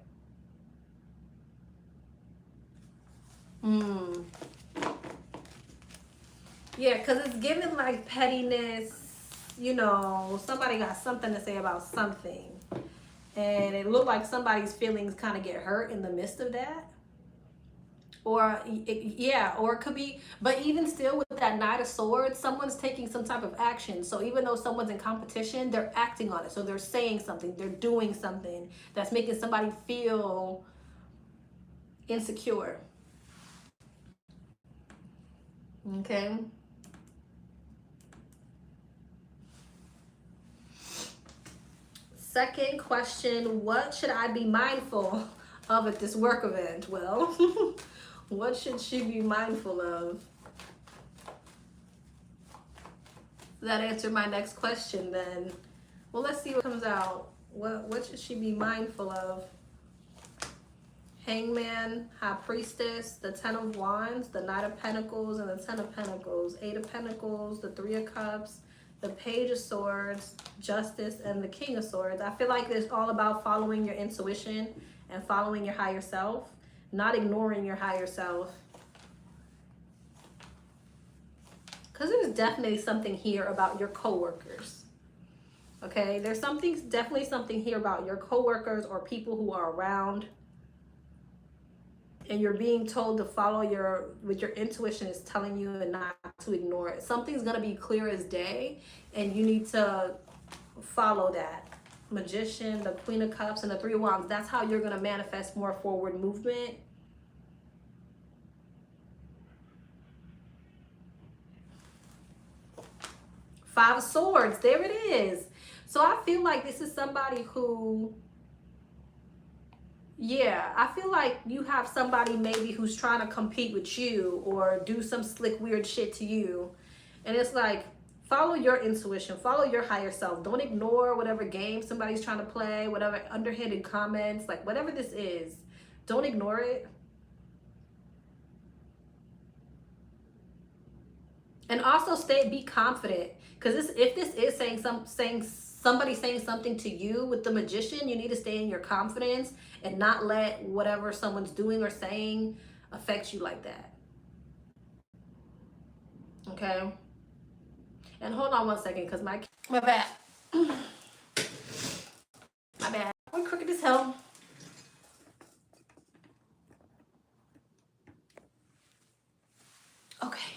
Yeah, because it's giving like pettiness, you know, somebody got something to say about something. And it looked like somebody's feelings kind of get hurt in the midst of that. Or yeah, or it could be, but even still with that Knight of Swords, someone's taking some type of action. So even though someone's in competition, they're acting on it. So they're saying something, they're doing something that's making somebody feel insecure. Okay. Second question, what should I be mindful of at this work event? Well, what should she be mindful of? That answered my next question then. Well, let's see what comes out. What should she be mindful of? Hangman, High Priestess, the Ten of Wands, the Knight of Pentacles, and the Ten of Pentacles, Eight of Pentacles, the Three of Cups, the Page of Swords, Justice, and the King of Swords. I feel like it's all about following your intuition and following your higher self, not ignoring your higher self. Because there's definitely something here about your coworkers. Okay, there's definitely something here about your coworkers or people who are around, and you're being told to follow what your intuition is telling you and not to ignore it. Something's going to be clear as day, and you need to follow that. Magician, the Queen of Cups, and the Three of Wands. That's how you're going to manifest more forward movement. Five of Swords, there it is. So I feel like this is somebody who, yeah, I feel like you have somebody maybe who's trying to compete with you or do some slick, weird shit to you. And it's like, follow your intuition, follow your higher self. Don't ignore whatever game somebody's trying to play, whatever underhanded comments, like whatever this is, don't ignore it. And also be confident. Because if this is somebody saying something to you with the Magician, you need to stay in your confidence and not let whatever someone's doing or saying affect you like that. Okay? And hold on one second, because my bad. My bad. I'm crooked as hell. Okay.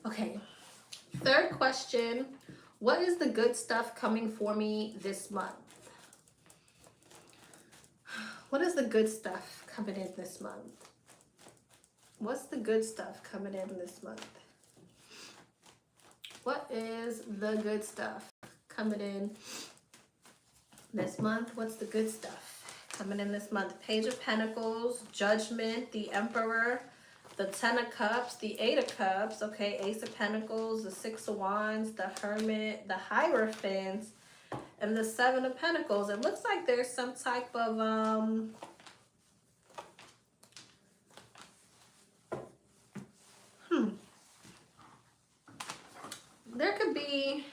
Okay. Third question. What is the good stuff coming for me this month? What is the good stuff coming in this month? What's the good stuff coming in this month? What is the good stuff coming in this month? What's the good stuff coming in this month? Page of Pentacles, Judgment, the Emperor, the Ten of Cups, the Eight of Cups, okay, Ace of Pentacles, the Six of Wands, the Hermit, the Hierophant, and the Seven of Pentacles. It looks like there's some type of there could be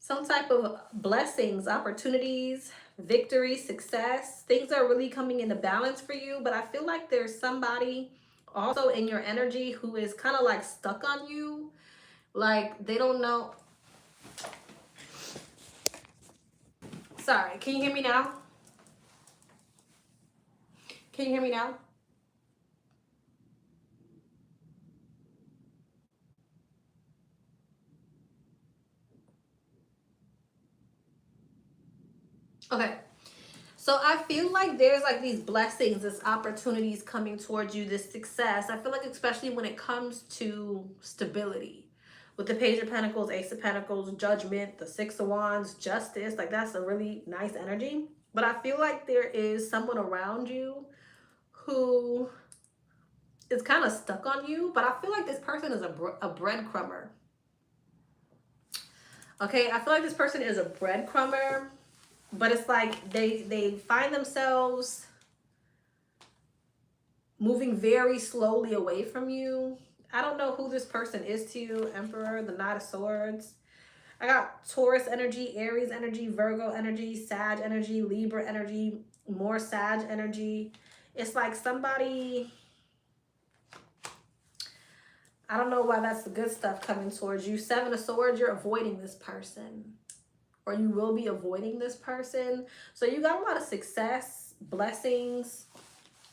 some type of blessings, opportunities, victory, success. Things are really coming into balance for you, but I feel like there's somebody also in your energy who is kind of like stuck on you. Like they don't know. Sorry, can you hear me now? Can you hear me now? Okay. So I feel like there's like these blessings, this opportunities coming towards you, this success. I feel like especially when it comes to stability. With the Page of Pentacles, Ace of Pentacles, Judgment, the Six of Wands, Justice. Like that's a really nice energy. But I feel like there is someone around you who is kind of stuck on you. But I feel like this person is a breadcrumber. Okay, I feel like this person is a breadcrumber. But it's like they find themselves moving very slowly away from you. I don't know who this person is to you. Emperor, the Knight of Swords. I got Taurus energy, Aries energy, Virgo energy, Sag energy, Libra energy, more Sag energy. It's like somebody, I don't know why that's the good stuff coming towards you. Seven of Swords, you're avoiding this person. or you will be avoiding this person. So you got a lot of success, blessings,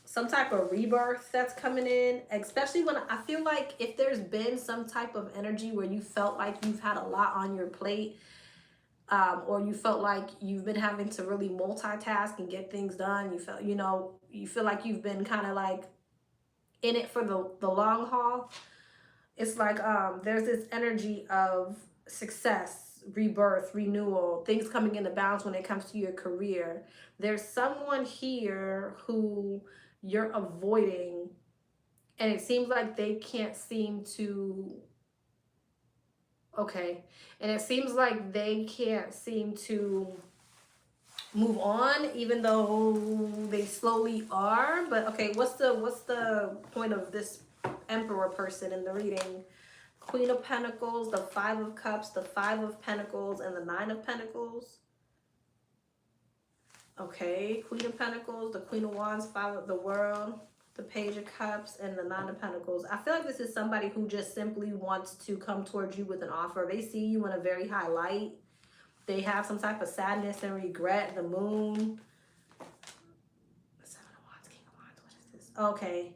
some type of rebirth that's coming in, especially when I feel like if there's been some type of energy where you felt like you've had a lot on your plate, or you felt like you've been having to really multitask and get things done. You felt, you feel like you've been kind of like in it for the long haul. It's like there's this energy of success, rebirth, renewal, things coming into balance when it comes to your career. There's someone here who you're avoiding, and it seems like they can't seem to, okay, and it seems like they can't seem to move on, even though they slowly are. But okay, what's the point of this Emperor person in the reading? Queen of Pentacles, the Five of Cups, the Five of Pentacles, and the Nine of Pentacles. Okay, Queen of Pentacles, the Queen of Wands, Five of the World, the Page of Cups, and the Nine of Pentacles. I feel like this is somebody who just simply wants to come towards you with an offer. They see you in a very high light. They have some type of sadness and regret. The Moon. The Seven of Wands, King of Wands. What is this? Okay.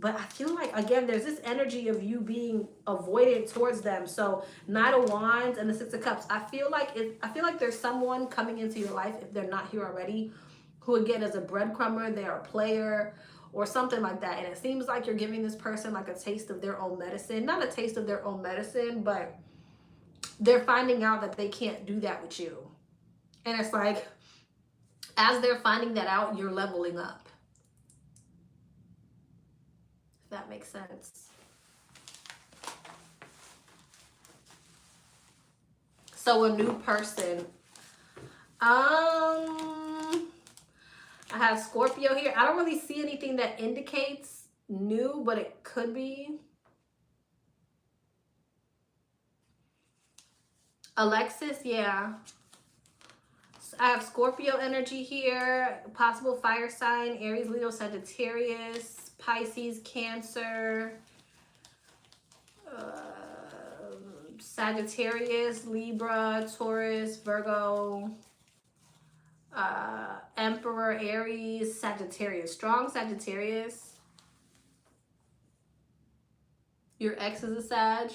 But I feel like, again, there's this energy of you being avoided towards them. So Knight of Wands and the Six of Cups. I feel like there's someone coming into your life, if they're not here already, who again is a breadcrumber, they're a player or something like that. And it seems like you're giving this person like a taste of their own medicine. Not a taste of their own medicine, but they're finding out that they can't do that with you. And it's like, as they're finding that out, you're leveling up. If that makes sense. So a new person. I have Scorpio here. I don't really see anything that indicates new, but it could be. Alexis, yeah. I have Scorpio energy here. Possible fire sign, Aries, Leo, Sagittarius, Pisces, Cancer, Sagittarius, Libra, Taurus, Virgo, Emperor, Aries, Sagittarius. Strong Sagittarius. Your ex is a Sag.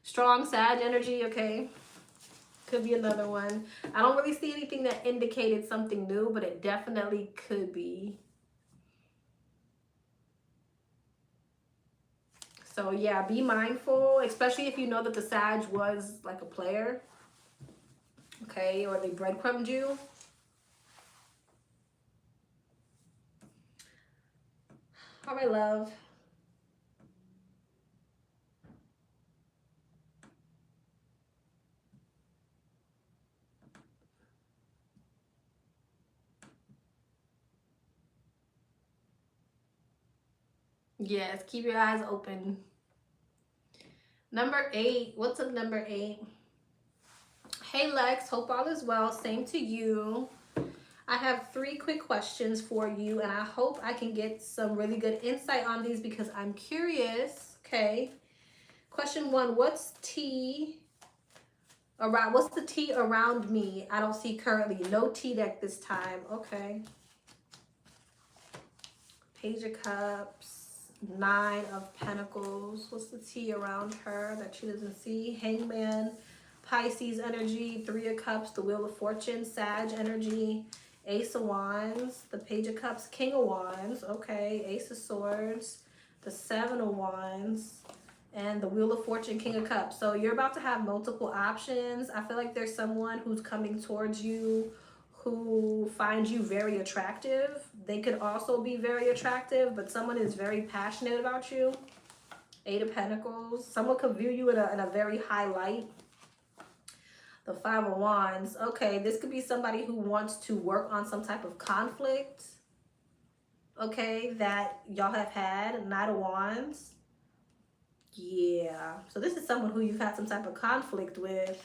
Strong Sag energy, okay. Could be another one. I don't really see anything that indicated something new, but it definitely could be. So yeah, be mindful, especially if you know that the Sag was like a player. Okay, or they breadcrumbed you. All right, love. Yes, keep your eyes open. Number 8. What's up, number 8? Hey, Lex. Hope all is well. Same to you. I have 3 quick questions for you, and I hope I can get some really good insight on these because I'm curious. Okay. Question 1. What's the tea around me? I don't see currently. No tea deck this time. Okay. Page of Cups. 9 of Pentacles. What's the tea around her that she doesn't see? Hangman, Pisces energy, 3 of Cups, the Wheel of Fortune, Sag energy, Ace of Wands, the Page of Cups, King of Wands, okay, Ace of Swords, the 7 of Wands, and the Wheel of Fortune, King of Cups. So you're about to have multiple options. I feel like there's someone who's coming towards you who finds you very attractive. They could also be very attractive, but someone is very passionate about you. 8 of Pentacles. Someone could view you in a very high light. The 5 of Wands. Okay, this could be somebody who wants to work on some type of conflict, okay, that y'all have had. 9 of Wands. Yeah. So this is someone who you've had some type of conflict with.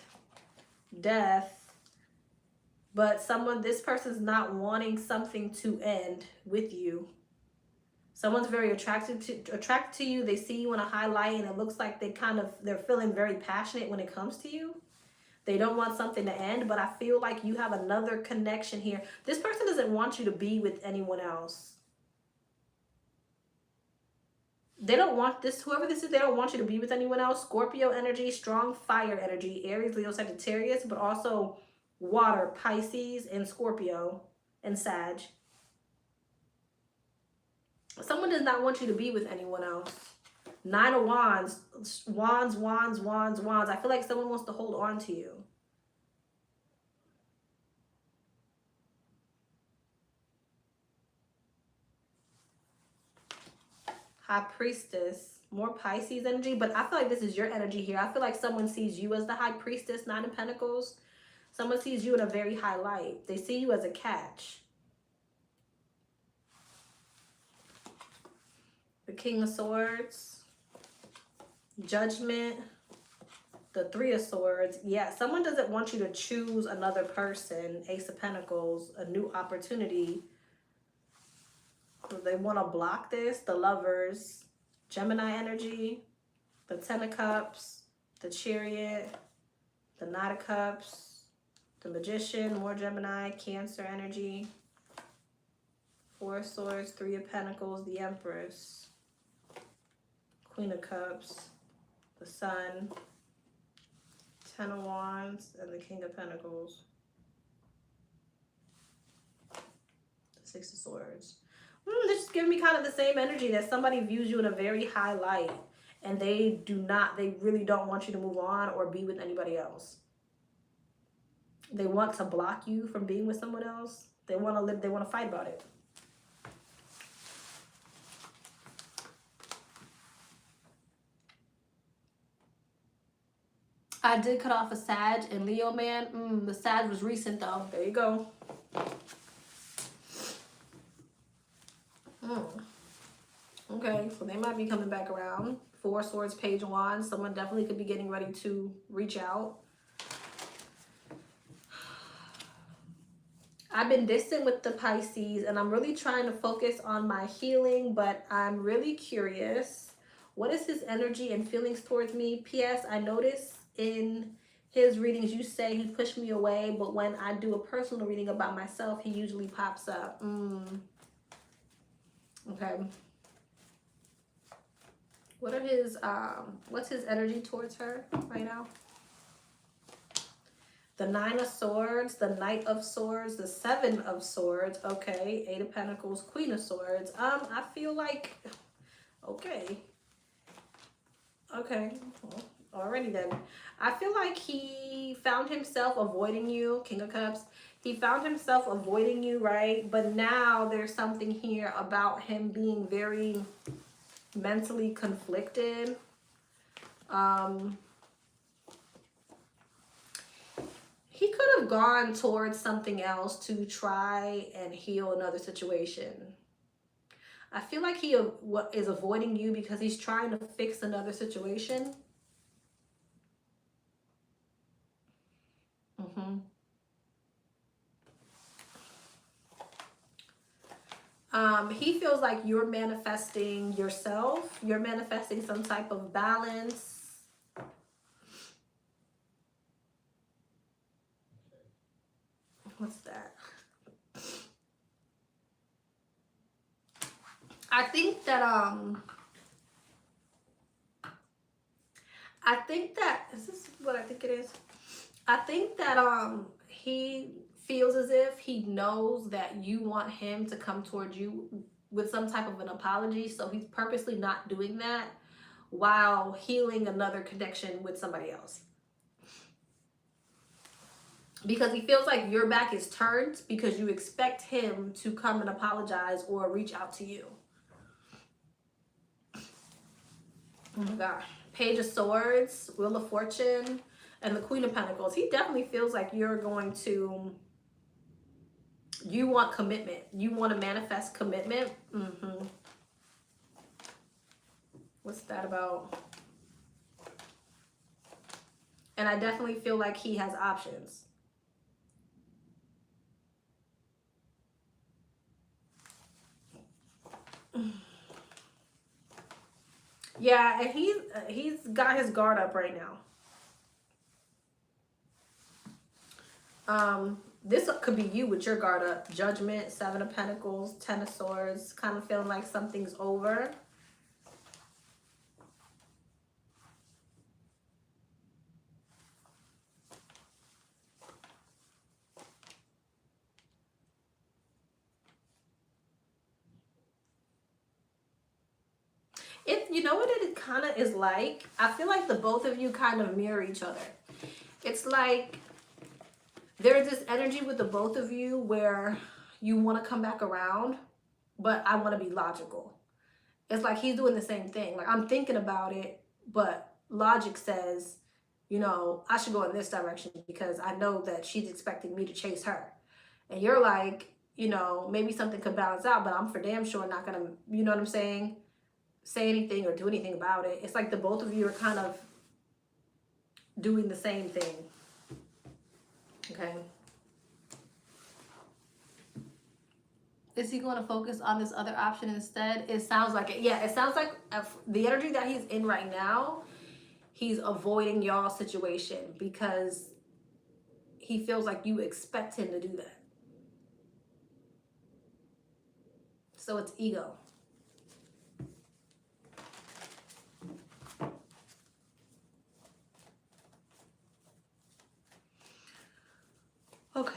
Death. But this person's not wanting something to end with you. Someone's very attracted to you. They see you in a high light, and it looks like they're feeling very passionate when it comes to you. They don't want something to end, but I feel like you have another connection here. This person doesn't want you to be with anyone else. They don't want this, whoever this is, they don't want you to be with anyone else. Scorpio energy, strong fire energy, Aries, Leo, Sagittarius, but also water, Pisces, and Scorpio, and Sag. Someone does not want you to be with anyone else. 9 of Wands, wands, wands, wands, wands. I feel like someone wants to hold on to you. High Priestess, more Pisces energy, but I feel like this is your energy here. I feel like someone sees you as the High Priestess, 9 of Pentacles. Someone sees you in a very high light. They see you as a catch. The King of Swords, Judgment, the 3 of Swords. Yeah, someone doesn't want you to choose another person. Ace of Pentacles, a new opportunity. They want to block this. The Lovers, Gemini energy, the 10 of Cups, the Chariot, the Knight of Cups, the Magician, more Gemini, Cancer energy, 4 of Swords, 3 of Pentacles, the Empress, Queen of Cups, the Sun, 10 of Wands, and the King of Pentacles, the 6 of Swords. This is giving me kind of the same energy that somebody views you in a very high light, and they really don't want you to move on or be with anybody else. They want to block you from being with someone else. They want to fight about it. I did cut off a Sag and Leo man. The Sag was recent though. There you go. Okay, so they might be coming back around. 4 of Swords, Page of Wands. Someone definitely could be getting ready to reach out. I've been distant with the Pisces, and I'm really trying to focus on my healing, but I'm really curious. What is his energy and feelings towards me? P.S. I notice in his readings you say he pushed me away, but when I do a personal reading about myself, he usually pops up. Okay. What are his, what's his energy towards her right now? The 9 of Swords, the Knight of Swords, the 7 of Swords. Okay, 8 of Pentacles, Queen of Swords. I feel like, okay. Okay, well, alrighty then. I feel like he found himself avoiding you, King of Cups. He found himself avoiding you, right? But now there's something here about him being very mentally conflicted. He could have gone towards something else to try and heal another situation. I feel like he is avoiding you because he's trying to fix another situation. He feels like you're manifesting yourself. You're manifesting some type of balance. What's that? I think that, is this what I think it is? I think that he feels as if he knows that you want him to come towards you with some type of an apology, so he's purposely not doing that while healing another connection with somebody else. Because he feels like your back is turned because you expect him to come and apologize or reach out to you. Oh my gosh. Page of Swords, Wheel of Fortune, and the Queen of Pentacles. He definitely feels like you're going to, you want commitment. You want to manifest commitment. What's that about? And I definitely feel like he has options. Yeah, and he's got his guard up right now. This could be you with your guard up. Judgment, Seven of Pentacles, Ten of Swords, kind of feeling like something's over. You know what it kind of is like? I feel like the both of you kind of mirror each other. It's like there's this energy with the both of you where you want to come back around, but I want to be logical. It's like he's doing the same thing. Like, I'm thinking about it, but logic says, you know, I should go in this direction because I know that she's expecting me to chase her. And you're like, you know, maybe something could balance out, but I'm for damn sure not gonna, you know what I'm saying, say anything or do anything about it. It's like the both of you are kind of doing the same thing. Okay. Is he going to focus on this other option instead? It sounds like it. Yeah, it sounds like the energy that he's in right now, he's avoiding y'all's situation because he feels like you expect him to do that. So it's ego. Okay.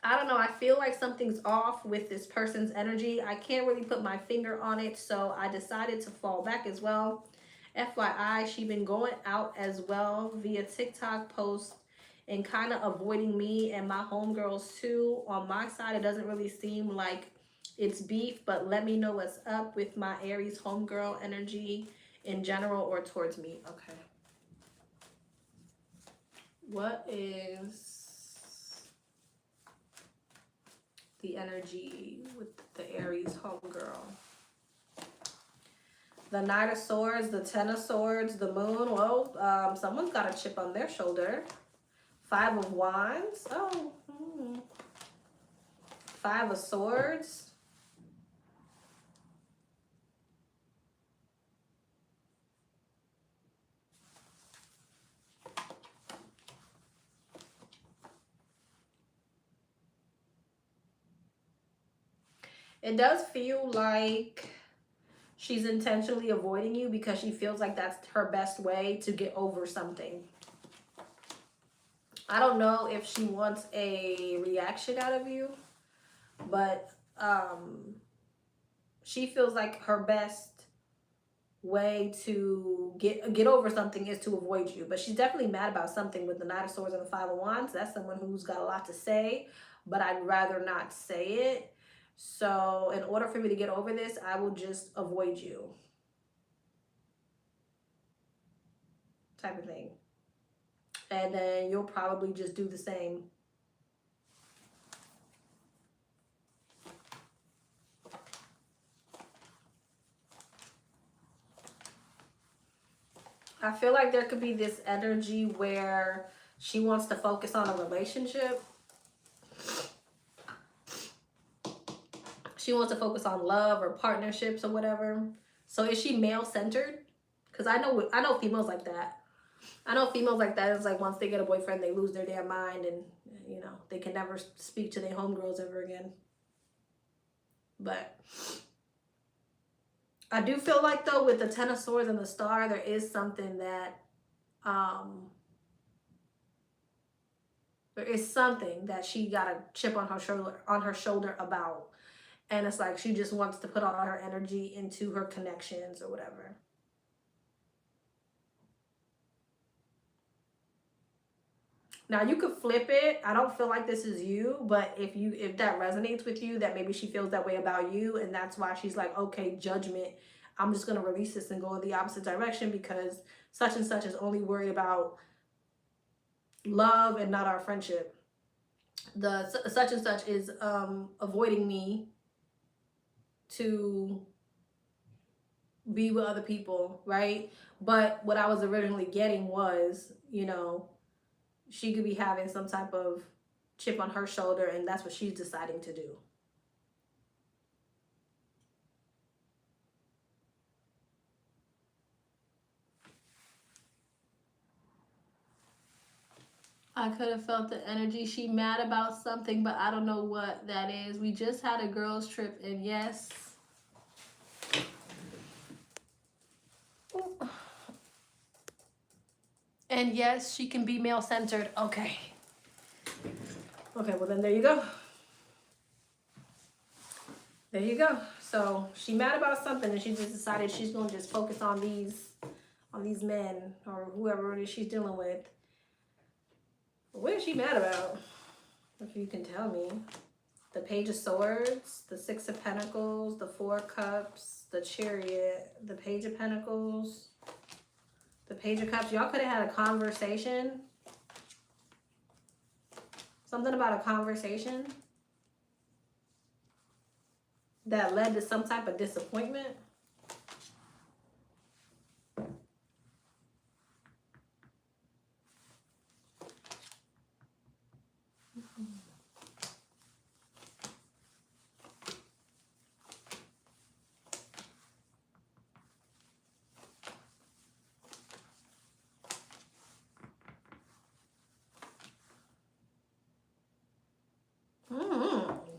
I don't know. I feel like something's off with this person's energy. I can't really put my finger on it, so I decided to fall back as well. FYI, she been going out as well via TikTok posts and kind of avoiding me and my homegirls too. On my side, it doesn't really seem like it's beef, but let me know what's up with my Aries homegirl energy in general or towards me. Okay. What is the energy with the Aries homegirl? The Knight of Swords, the Ten of Swords, the Moon. Well, someone's got a chip on their shoulder. Five of Wands. Oh. Five of Swords. It does feel like she's intentionally avoiding you because she feels like that's her best way to get over something. I don't know if she wants a reaction out of you, but she feels like her best way to get over something is to avoid you. But she's definitely mad about something with the Knight of Swords and the Five of Wands. That's someone who's got a lot to say, but I'd rather not say it. So in order for me to get over this, I will just avoid you. Type of thing. And then you'll probably just do the same. I feel like there could be this energy where she wants to focus on a relationship. She wants to focus on love or partnerships or whatever. So is she male-centered? Because I know females like that. I know females like that. It's like once they get a boyfriend, they lose their damn mind and, you know, they can never speak to their homegirls ever again. But I do feel like, though, with the Ten of Swords and the Star, there is something that, there is something that she got a chip on her shoulder about. And it's like she just wants to put all her energy into her connections or whatever. Now you could flip it. I don't feel like this is you, but if that resonates with you, that maybe she feels that way about you, and that's why she's like, okay, judgment. I'm just gonna release this and go in the opposite direction because such and such is only worried about love and not our friendship. The such and such is avoiding me to be with other people, right? But what I was originally getting was, you know, she could be having some type of chip on her shoulder, and that's what she's deciding to do. I could have felt the energy. She mad about something, but I don't know what that is. We just had a girls trip, and yes. And yes, she can be male-centered. Okay. Okay, well then there you go. There you go. So she mad about something, and she just decided she's gonna just focus on these men or whoever it is she's dealing with. What is she mad about? If you can tell me. The Page of Swords, the Six of Pentacles, the Four of Cups, the Chariot, the Page of Pentacles, the Page of Cups. Y'all could have had a conversation. Something about a conversation that led to some type of disappointment.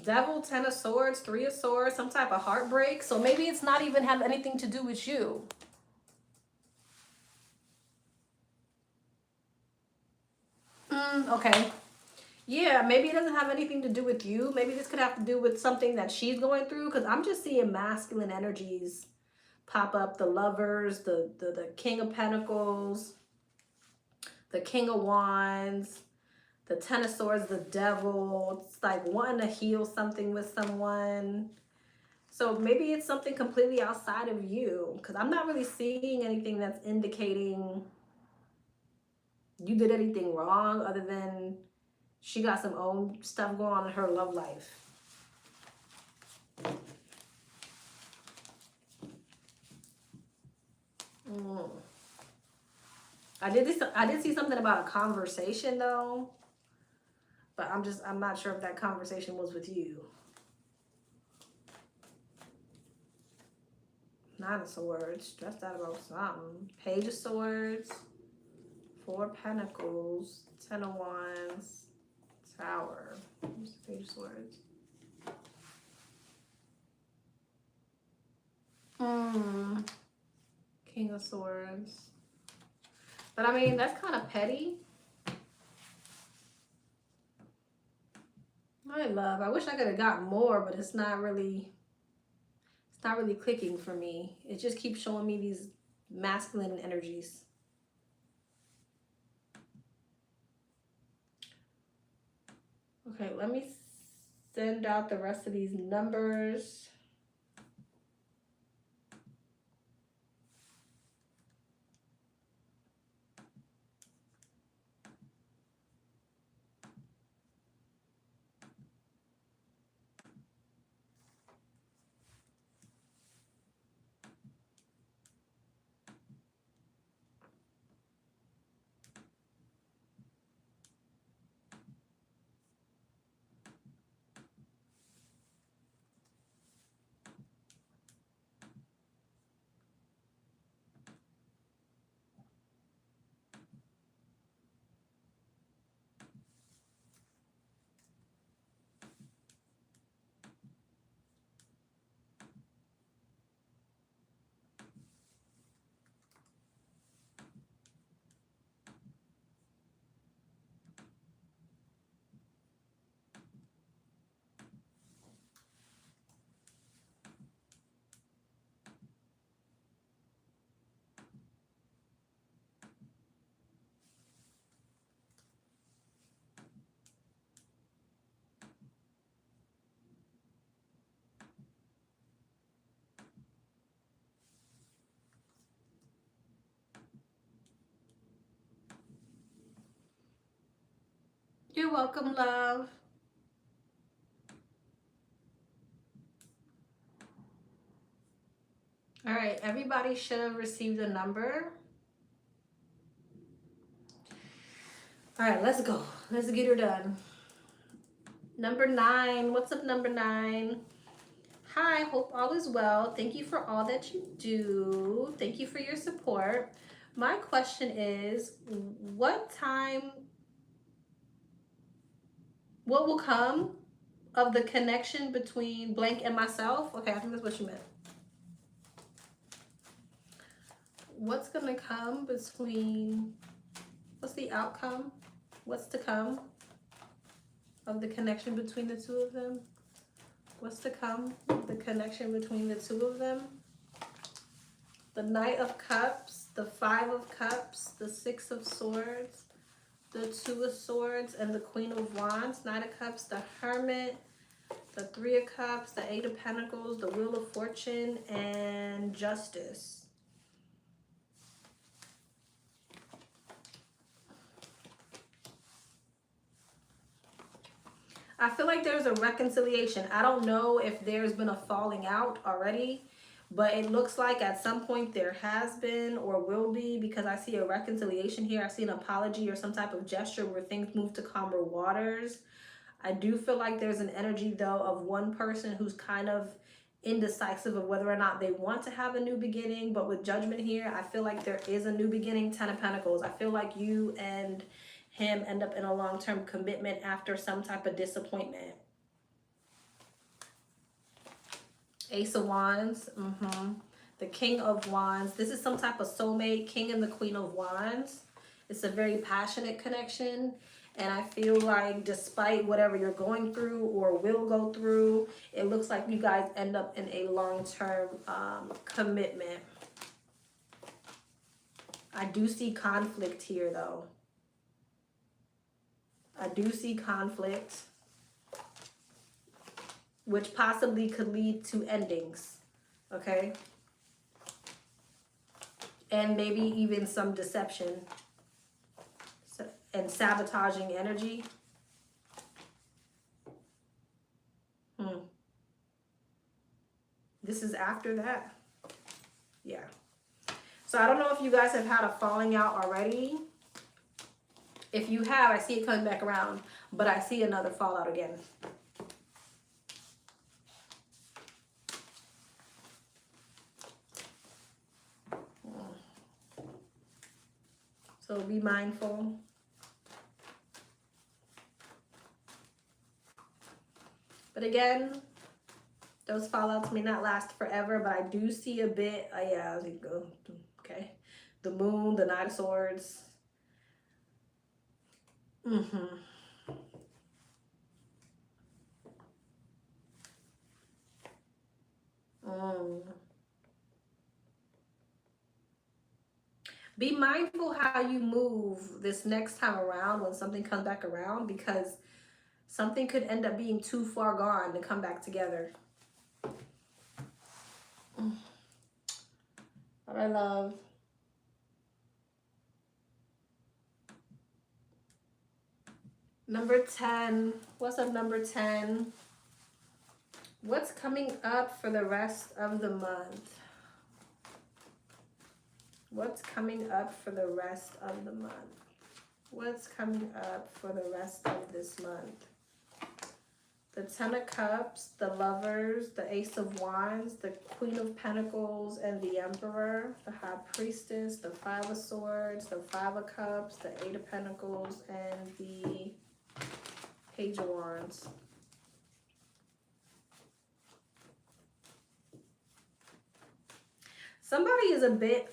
Devil, Ten of Swords, Three of Swords, some type of heartbreak. So maybe it's not even have anything to do with you. Okay. Yeah, maybe it doesn't have anything to do with you. Maybe this could have to do with something that she's going through, because I'm just seeing masculine energies pop up. The Lovers, the King of Pentacles, the King of Wands, the Ten of Swords, the Devil. It's like wanting to heal something with someone. So maybe it's something completely outside of you, because I'm not really seeing anything that's indicating you did anything wrong other than she got some own stuff going on in her love life. I did see something about a conversation though, but I'm not sure if that conversation was with you. Nine of Swords, stressed out about something. Page of Swords, Four of Pentacles, Ten of Wands, Tower. Where's the Page of Swords? King of Swords. But I mean, that's kind of petty. My love, I wish I could have gotten more, but it's not really clicking for me. It just keeps showing me these masculine energies. Okay, let me send out the rest of these numbers. You're welcome, love. All right, everybody should have received a number. All right, let's go. Let's get her done. Number 9. What's up, number 9? Hi, hope all is well. Thank you for all that you do. Thank you for your support. My question is, what time What will come of the connection between blank and myself? Okay, I think that's what you meant. What's gonna come between, what's the outcome? What's to come of the connection between the two of them? What's to come of the connection between the two of them? The Knight of Cups, the Five of Cups, the Six of Swords, the Two of Swords, and the Queen of Wands. Knight of Cups, the Hermit, the Three of Cups, the Eight of Pentacles, the Wheel of Fortune, and Justice. I feel like there's a reconciliation. I don't know if there's been a falling out already, but it looks like at some point there has been or will be, because I see a reconciliation here. I see an apology or some type of gesture where things move to calmer waters. I do feel like there's an energy, though, of one person who's kind of indecisive of whether or not they want to have a new beginning. But with Judgment here, I feel like there is a new beginning. Ten of Pentacles. I feel like you and him end up in a long-term commitment after some type of disappointment. Ace of Wands. The King of Wands. This is some type of soulmate. King and the Queen of Wands. It's a very passionate connection. And I feel like despite whatever you're going through or will go through, it looks like you guys end up in a long-term commitment. I do see conflict here, though. I do see conflict, which possibly could lead to endings, okay? And maybe even some deception and sabotaging energy. This is after that. Yeah. So I don't know if you guys have had a falling out already. If you have, I see it coming back around, but I see another fallout again. So be mindful. But again, those fallouts may not last forever, but I do see a bit, yeah, as you go, okay. The Moon, the Knight of Swords. Be mindful how you move this next time around when something comes back around, because something could end up being too far gone to come back together. All right, love. Number 10. What's up, number 10? What's coming up for the rest of the month? What's coming up for the rest of the month? What's coming up for the rest of this month? The Ten of Cups, the Lovers, the Ace of Wands, the Queen of Pentacles, and the Emperor, the High Priestess, the Five of Swords, the Five of Cups, the Eight of Pentacles, and the Page of Wands. Somebody is a bit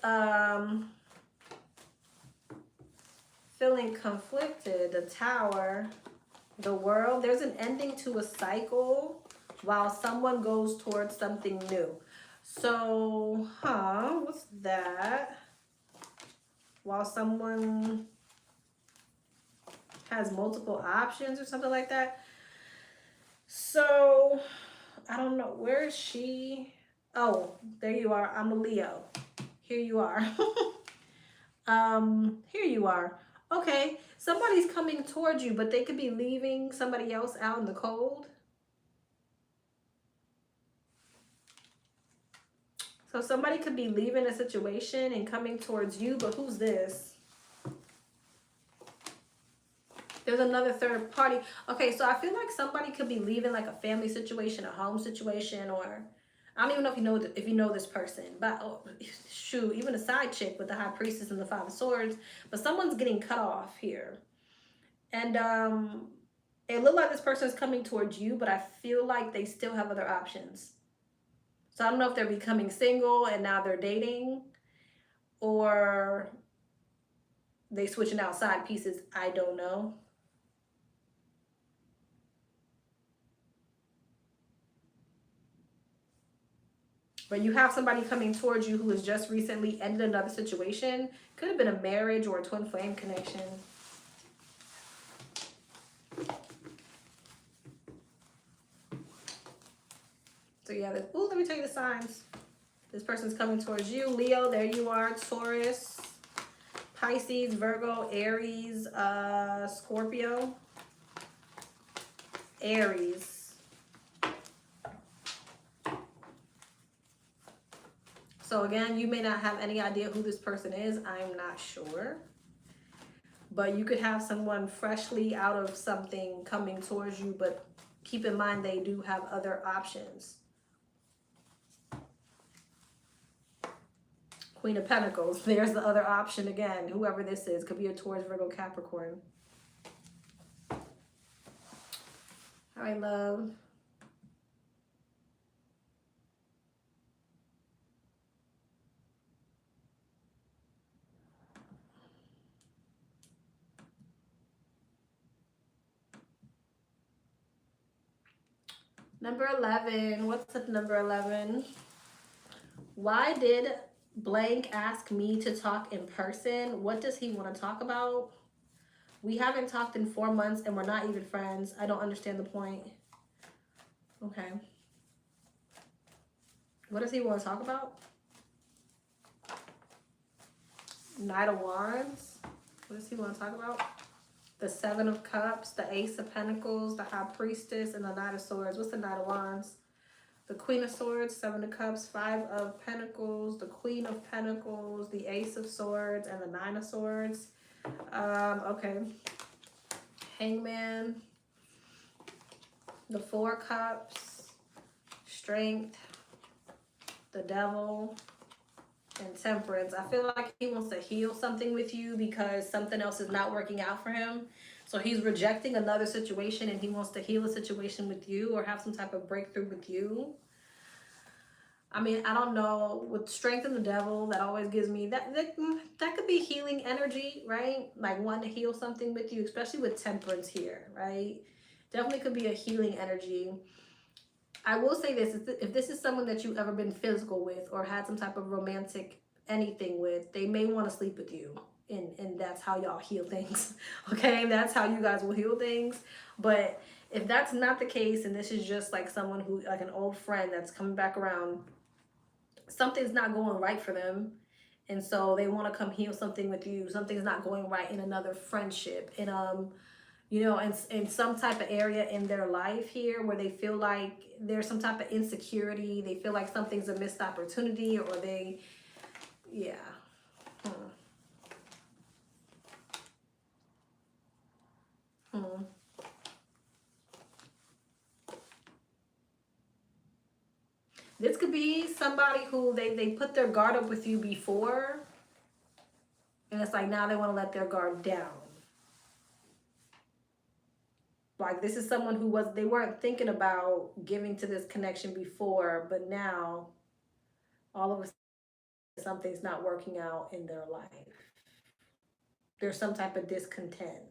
feeling conflicted. The Tower, the World. There's an ending to a cycle while someone goes towards something new. So, what's that? While someone has multiple options or something like that. So, I don't know. Where is she? Oh, there you are. I'm a Leo. Here you are. Here you are. Okay, somebody's coming towards you, but they could be leaving somebody else out in the cold. So somebody could be leaving a situation and coming towards you, but who's this? There's another third party. Okay, so I feel like somebody could be leaving like a family situation, a home situation, or I don't even know if you know this person, but shoot, even a side chick with the High Priestess and the Five of Swords, but someone's getting cut off here. And It looked like this person is coming towards you, but I feel like they still have other options. So I don't know if they're becoming single and now they're dating, or they switching out side pieces. I don't know. But you have somebody coming towards you who has just recently ended another situation. Could have been a marriage or a twin flame connection. So yeah, let me tell you the signs. This person's coming towards you. Leo, there you are. Taurus, Pisces, Virgo, Aries, Scorpio, Aries. So again, you may not have any idea who this person is. I'm not sure. But you could have someone freshly out of something coming towards you, but keep in mind they do have other options. Queen of Pentacles. There's the other option again. Whoever this is. Could be a Taurus, Virgo, Capricorn. All right, love. Number 11. What's up, number 11? Why did blank ask me to talk in person? What does he want to talk about? We haven't talked in 4 months and we're not even friends. I don't understand the point. Okay. What does he want to talk about? Knight of Wands. What does he want to talk about? The Seven of Cups, the Ace of Pentacles, the High Priestess, and the Knight of Swords. What's the Knight of Wands? The Queen of Swords, Seven of Cups, Five of Pentacles, the Queen of Pentacles, the Ace of Swords, and the Nine of Swords. Okay. Hangman, the Four Cups, Strength, the Devil, and Temperance. I feel like he wants to heal something with you because something else is not working out for him. So he's rejecting another situation and he wants to heal a situation with you or have some type of breakthrough with you. I mean, I don't know. With Strength and the Devil, that always gives me that could be healing energy, right? Like wanting to heal something with you, especially with Temperance here, right? Definitely could be a healing energy. I will say this, if this is someone that you've ever been physical with or had some type of romantic anything with, they may want to sleep with you. And that's how y'all heal things. Okay, that's how you guys will heal things. But if that's not the case and this is just like someone who, like an old friend that's coming back around, something's not going right for them. And so they want to come heal something with you. Something's not going right in another friendship. And you know, in some type of area in their life here where they feel like there's some type of insecurity. They feel like something's a missed opportunity or they, yeah. This could be somebody who they put their guard up with you before. And it's like now they want to let their guard down. Like this is someone who they weren't thinking about giving to this connection before, but now all of a sudden something's not working out in their life. There's some type of discontent.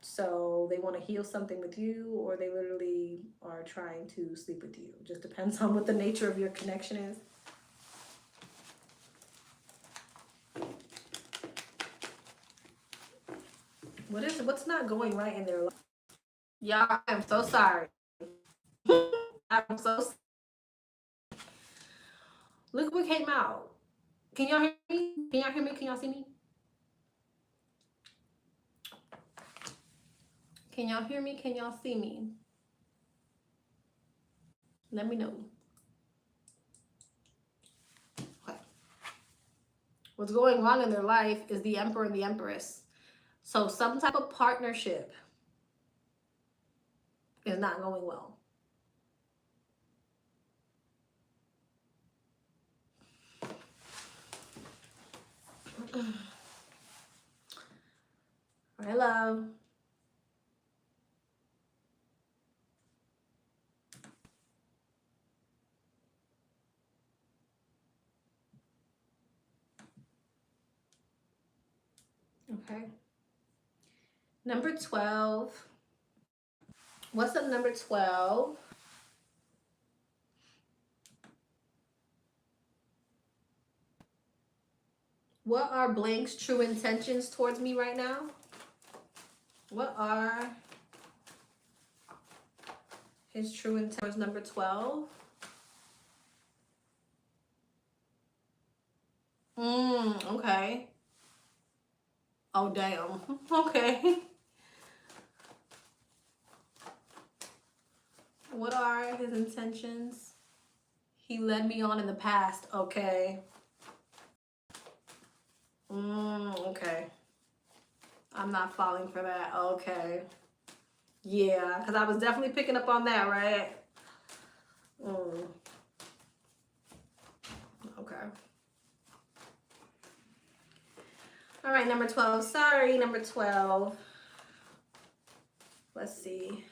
So they want to heal something with you or they literally are trying to sleep with you. Just depends on what the nature of your connection is. What's not going right in their life? Y'all, I'm so sorry. I'm so sorry. Look what came out. Can y'all hear me? Can y'all hear me? Can y'all see me? Can y'all hear me? Can y'all see me? Let me know. Okay. What's going on in their life is the Emperor and the Empress. So some type of partnership is not going well. All right, love. Okay. Number 12. What's up, number 12? What are Blank's true intentions towards me right now? What are his true intentions? Number 12. Okay. Oh, damn. Okay. What are his intentions? He led me on in the past. Okay. Okay. I'm not falling for that. Okay. Yeah, because I was definitely picking up on that, right? Okay. All right, number 12. Sorry, number 12. Let's see.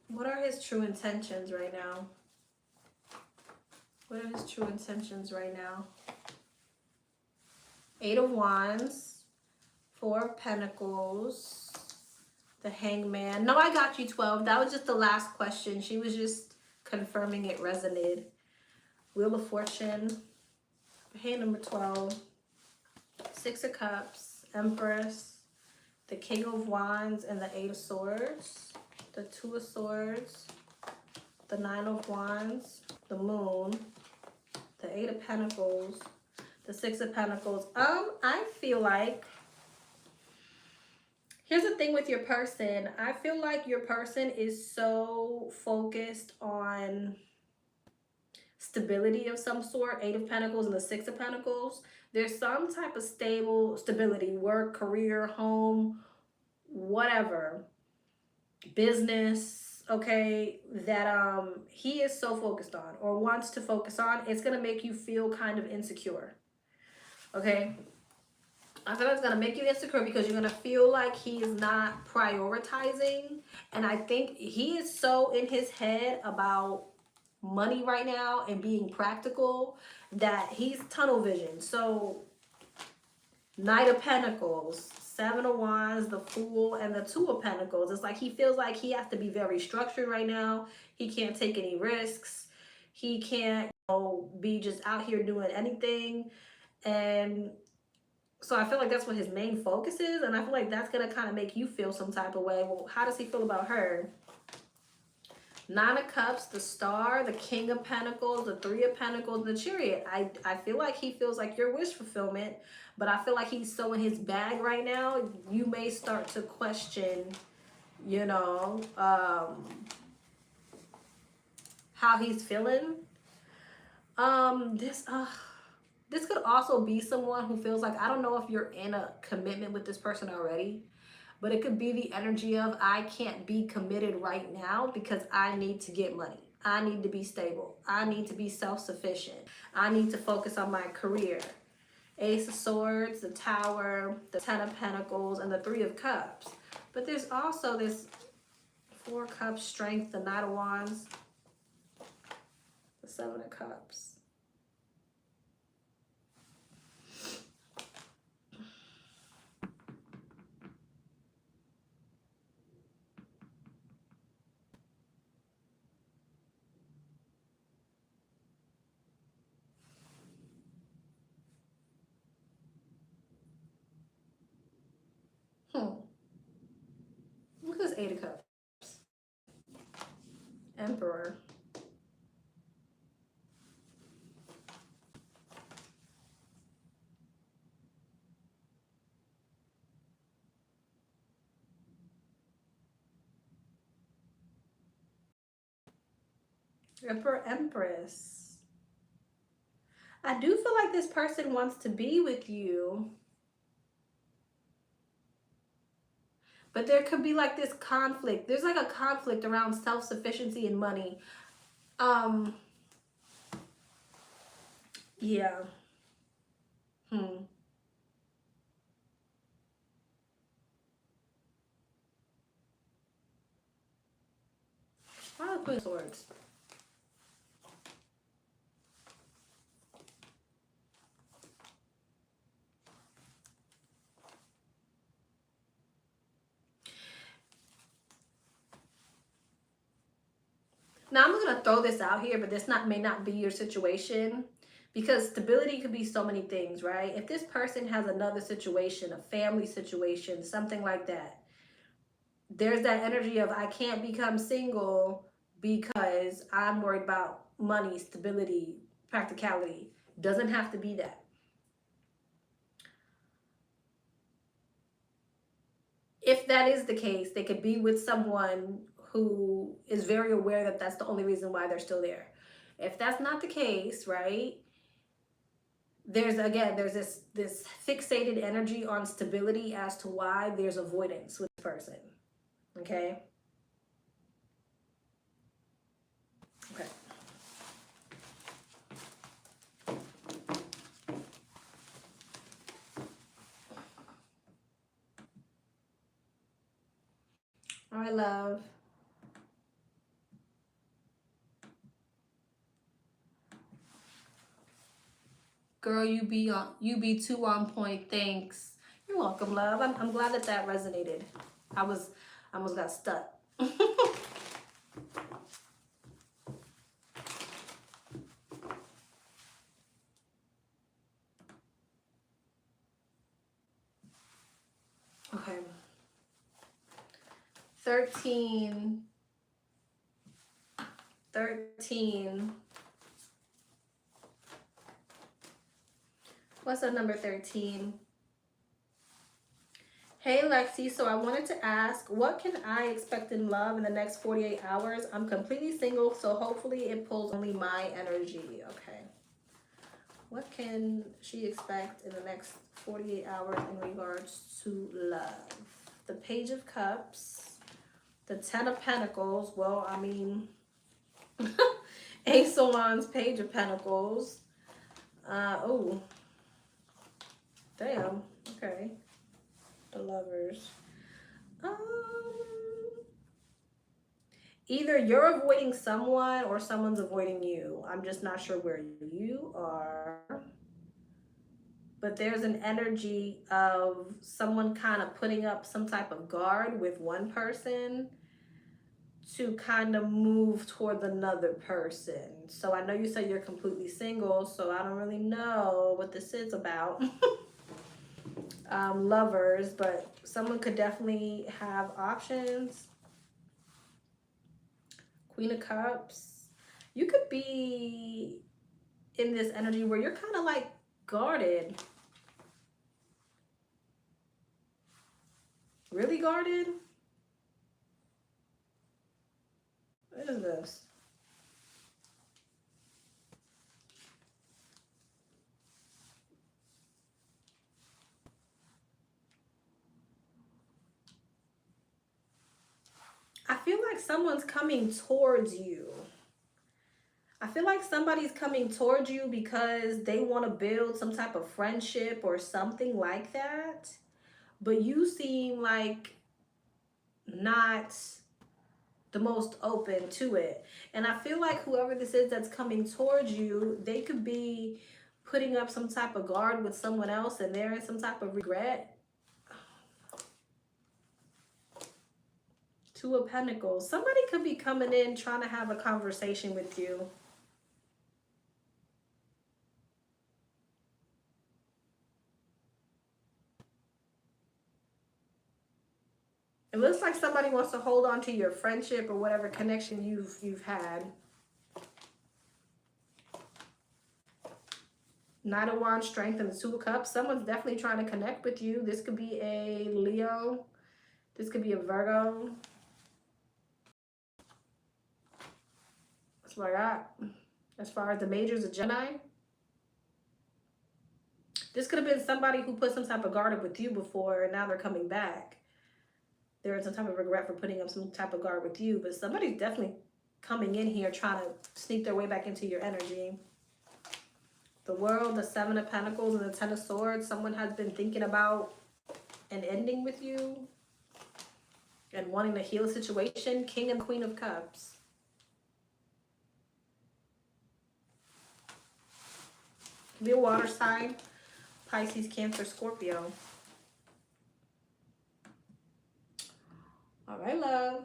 What are his true intentions right now? What are his true intentions right now? 8 of Wands, 4 of Pentacles, the Hangman. No, I got you, 12. That was just the last question. She was just confirming it resonated. Wheel of Fortune, hand number 12, 6 of Cups, Empress, the King of Wands, and the 8 of Swords, the 2 of Swords, the 9 of Wands, the Moon, the 8 of Pentacles, the 6 of Pentacles. I feel like, here's the thing with your person. I feel like your person is so focused on stability of some sort. 8 of Pentacles and the 6 of Pentacles. There's some type of stability, work, career, home, whatever, business, okay, that he is so focused on or wants to focus on. It's going to make you feel kind of insecure. Okay, I feel like it's going to make you insecure because you're going to feel like he is not prioritizing. And I think he is so in his head about money right now and being practical that he's tunnel vision. So Knight of Pentacles, 7 of Wands, the Fool, and the 2 of Pentacles. It's like he feels like he has to be very structured right now. He can't take any risks. He can't, be just out here doing anything. And so I feel like that's what his main focus is. And I feel like that's going to kind of make you feel some type of way. Well, how does he feel about her? 9 of Cups, the Star, the King of Pentacles, the 3 of Pentacles, the Chariot. I feel like he feels like your wish fulfillment, but I feel like he's so in his bag right now, you may start to question, how he's feeling. This could also be someone who feels like, I don't know if you're in a commitment with this person already, but it could be the energy of, I can't be committed right now because I need to get money. I need to be stable. I need to be self-sufficient. I need to focus on my career. Ace of Swords, the Tower, the 10 of Pentacles, and the 3 of Cups. But there's also this 4 of Cups, Strength, the Knight of Wands, the 7 of Cups. Look at this 8 of Cups. Emperor. Empress. I do feel like this person wants to be with you. But there could be like this conflict. There's like a conflict around self-sufficiency and money. Yeah. Why the Queen of Swords? to throw this out here, but this may not be your situation, because stability could be so many things, right? If this person has another situation, a family situation, something like that, there's that energy of I can't become single because I'm worried about money, stability, practicality. Doesn't have to be that. If that is the case, they could be with someone who is very aware that that's the only reason why they're still there. If that's not the case, right, there's this fixated energy on stability as to why there's avoidance with the person. Okay. Okay. All right, love. Girl, you be too on point. Thanks. You're welcome, love. I'm glad that resonated. I almost got stuck. Okay. 13. What's up, number 13? Hey, Lexi. So I wanted to ask, what can I expect in love in the next 48 hours? I'm completely single, so hopefully it pulls only my energy. Okay. What can she expect in the next 48 hours in regards to love? The Page of Cups, the Ten of Pentacles. Well, I mean, Ace of Wands, Page of Pentacles. Oh, damn. Okay. The Lovers. Either you're avoiding someone or someone's avoiding you. I'm just not sure where you are. But there's an energy of someone kind of putting up some type of guard with one person to kind of move towards another person. So I know you said you're completely single, so I don't really know what this is about. Lovers, but someone could definitely have options. Queen of Cups. You could be in this energy where you're kind of like guarded. Really guarded? What is this? I feel like someone's coming towards you. I feel like somebody's coming towards you because they want to build some type of friendship or something like that. But you seem like not the most open to it. And I feel like whoever this is that's coming towards you, they could be putting up some type of guard with someone else and they're in some type of regret. Two of Pentacles. Somebody could be coming in trying to have a conversation with you. It looks like somebody wants to hold on to your friendship or whatever connection you've had. Knight of Wands, Strength, and the Two of Cups. Someone's definitely trying to connect with you. This could be a Leo. This could be a Virgo. That's what I got. As far as the majors, a Gemini. This could have been somebody who put some type of guard up with you before, and now they're coming back. There is some type of regret for putting up some type of guard with you, but somebody's definitely coming in here trying to sneak their way back into your energy. The World, the Seven of Pentacles, and the Ten of Swords. Someone has been thinking about an ending with you and wanting to heal a situation. King and Queen of Cups. Could be a water sign. Pisces, Cancer, Scorpio. All right, love.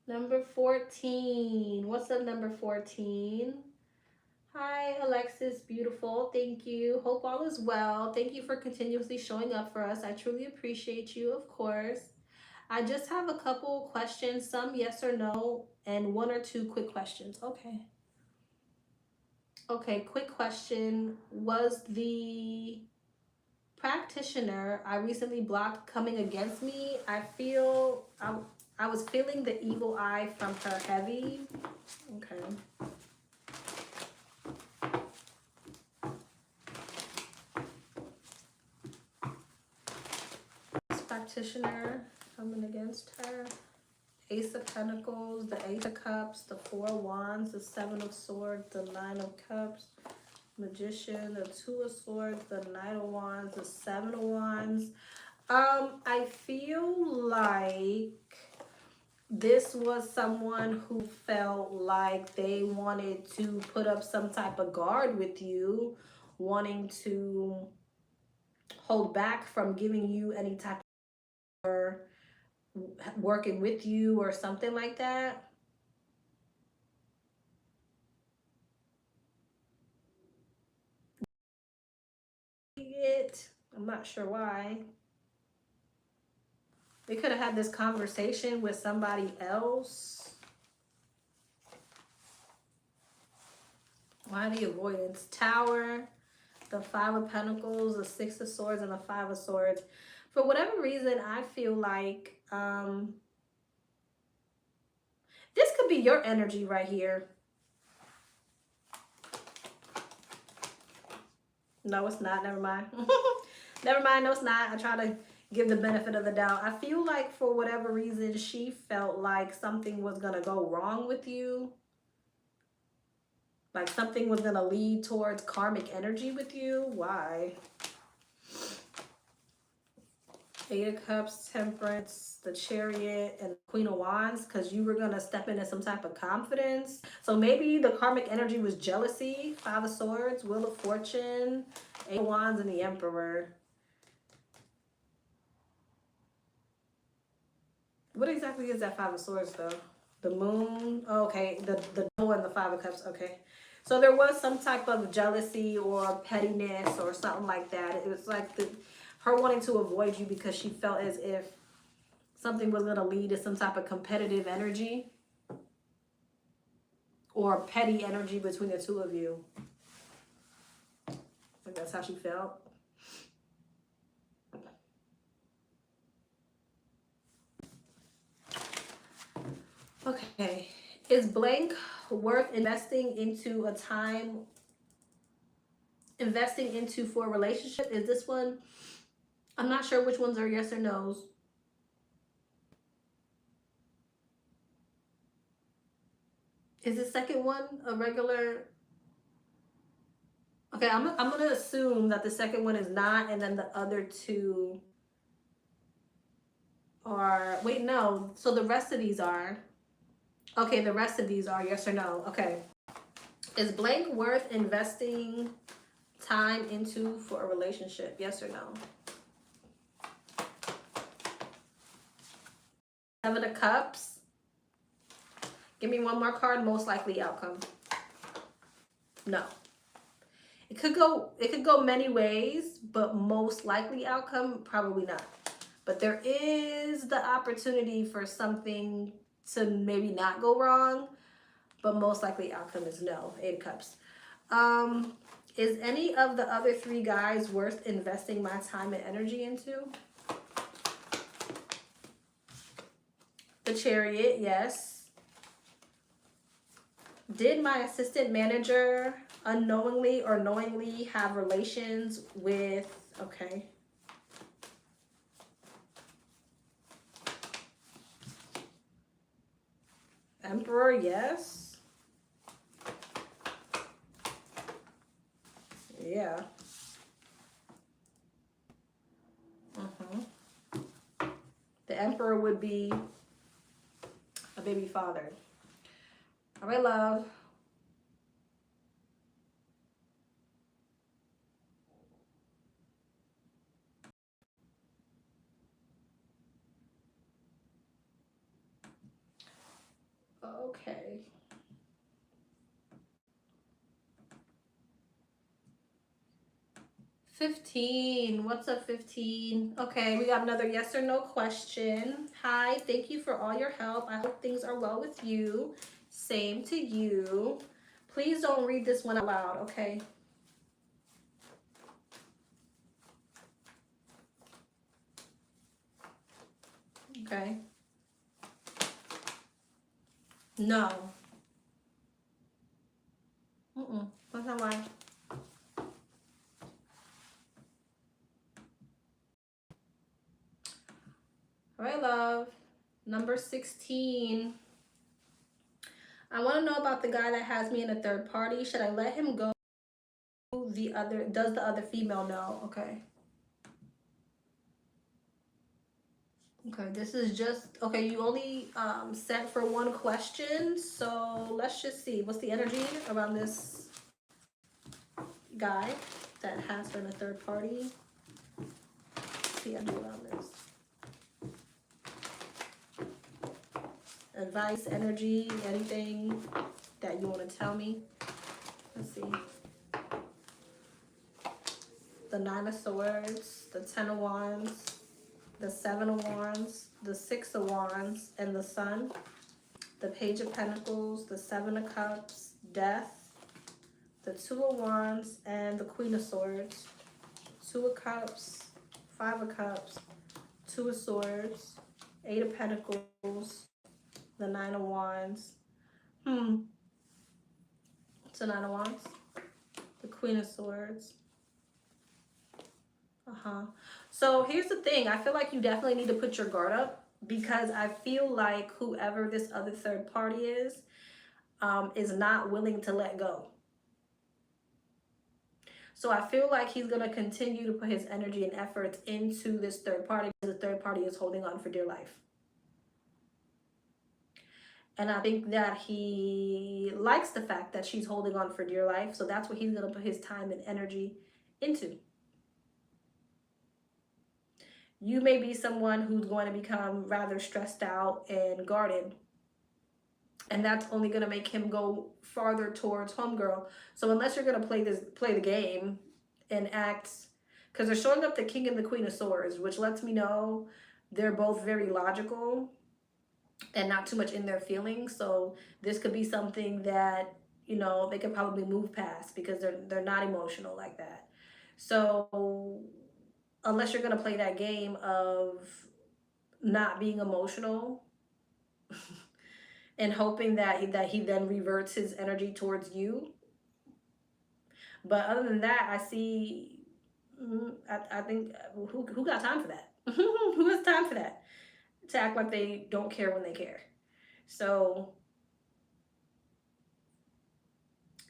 Number 14. What's up, number 14? Hi, Alexis, beautiful. Thank you. Hope all is well. Thank you for continuously showing up for us. I truly appreciate you, of course. I just have a couple questions, some yes or no, and one or two quick questions. Okay. Okay, quick question. Was the practitioner I recently blocked coming against me? I was feeling the evil eye from her heavy. Okay. This practitioner coming against her. Ace of Pentacles, the Eight of Cups, the Four of Wands, the Seven of Swords, the Nine of Cups, Magician, the Two of Swords, the Knight of Wands, the Seven of Wands. I feel like this was someone who felt like they wanted to put up some type of guard with you, wanting to hold back from giving you any type of working with you or something like that. I'm not sure why. They could have had this conversation with somebody else. Why the avoidance? Tower, the Five of Pentacles, the Six of Swords, and the Five of Swords. For whatever reason, I feel like this could be your energy right here. No, it's not. Never mind. Never mind. No, it's not. I try to give the benefit of the doubt. I feel like for whatever reason, she felt like something was going to go wrong with you. Like something was going to lead towards karmic energy with you. Why? Eight of Cups, Temperance, the Chariot, and Queen of Wands, because you were going to step into some type of confidence. So maybe the karmic energy was jealousy. Five of Swords, Wheel of Fortune, Eight of Wands, and the Emperor. What exactly is that Five of Swords, though? The Moon? Oh, okay, the Devil and the Five of Cups. Okay. So there was some type of jealousy or pettiness or something like that. It was like her wanting to avoid you because she felt as if something was going to lead to some type of competitive energy or petty energy between the two of you. Like that's how she felt. Okay. Is blank worth investing into for a relationship? Is this one? I'm not sure which ones are yes or no's. Is the second one a regular? Okay, I'm going to assume that the second one is not, and then the other two are, wait, no. So the rest of these are. Okay, the rest of these are yes or no. Okay. Is blank worth investing time into for a relationship? Yes or no? Seven of Cups. Give me one more card. Most likely outcome. No. It could go many ways, but most likely outcome, probably not. But there is the opportunity for something to maybe not go wrong, but most likely outcome is no. Eight of Cups. Is any of the other three guys worth investing my time and energy into? The Chariot, yes. Did my assistant manager unknowingly or knowingly have relations with, okay. Emperor, yes. Yeah. The Emperor would be a baby father. All right, love. Okay. $15. What's up, 15? Okay, we got another yes or no question. Hi, thank you for all your help. I hope things are well with you. Same to you. Please don't read this one out loud, okay? Okay. No. That's not why. All right, love. Number 16. I want to know about the guy that has me in a third party. Should I let him go? Does the other female know? Okay. Okay, this is just, okay, you only sent for one question. So let's just see. What's the energy around this guy that has her in a third party? What's the energy around this? Advice, energy, anything that you want to tell me? Let's see. The 9 of Swords, the 10 of Wands, the 7 of Wands, the 6 of Wands, and the Sun. The Page of Pentacles, the 7 of Cups, Death, the 2 of Wands, and the Queen of Swords. 2 of Cups, 5 of Cups, 2 of Swords, 8 of Pentacles, the 9 of Wands. It's the 9 of Wands. The Queen of Swords. So here's the thing. I feel like you definitely need to put your guard up, because I feel like whoever this other third party is not willing to let go. So I feel like he's going to continue to put his energy and efforts into this third party, because the third party is holding on for dear life. And I think that he likes the fact that she's holding on for dear life. So that's what he's going to put his time and energy into. You may be someone who's going to become rather stressed out and guarded. And that's only going to make him go farther towards homegirl. So unless you're going to play the game and act, because they're showing up the King and the Queen of Swords, which lets me know they're both very logical and not too much in their feelings. So this could be something that, you know, they could probably move past, because they're not emotional like that. So unless you're going to play that game of not being emotional and hoping that he then reverts his energy towards you. But other than that, I see, I think, who got time for that? Who has time for that? To act like they don't care when they care. So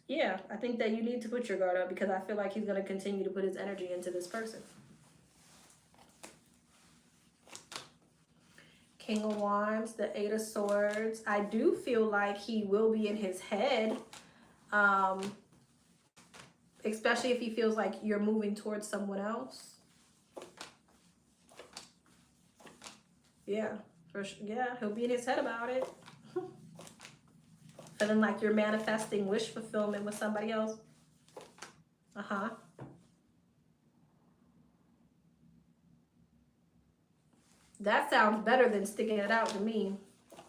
yeah, I think that you need to put your guard up, because I feel like he's going to continue to put his energy into this person. King of Wands, the 8 of Swords. I do feel like he will be in his head, especially if he feels like you're moving towards someone else. Yeah, for sure. Yeah, he'll be in his head about it. Feeling like you're manifesting wish fulfillment with somebody else. That sounds better than sticking it out to me.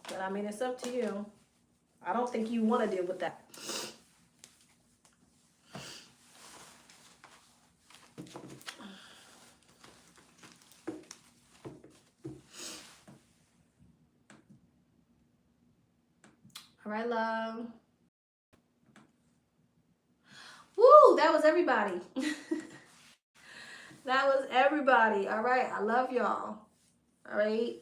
But I mean, it's up to you. I don't think you want to deal with that. All right, love. Woo, that was everybody. That was everybody. All right, I love y'all. All right.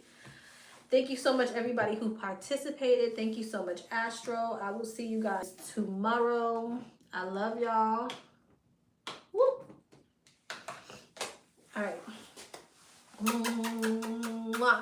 Thank you so much, everybody who participated. Thank you so much, Astro. I will see you guys tomorrow. I love y'all. Woo. All right. Mwah.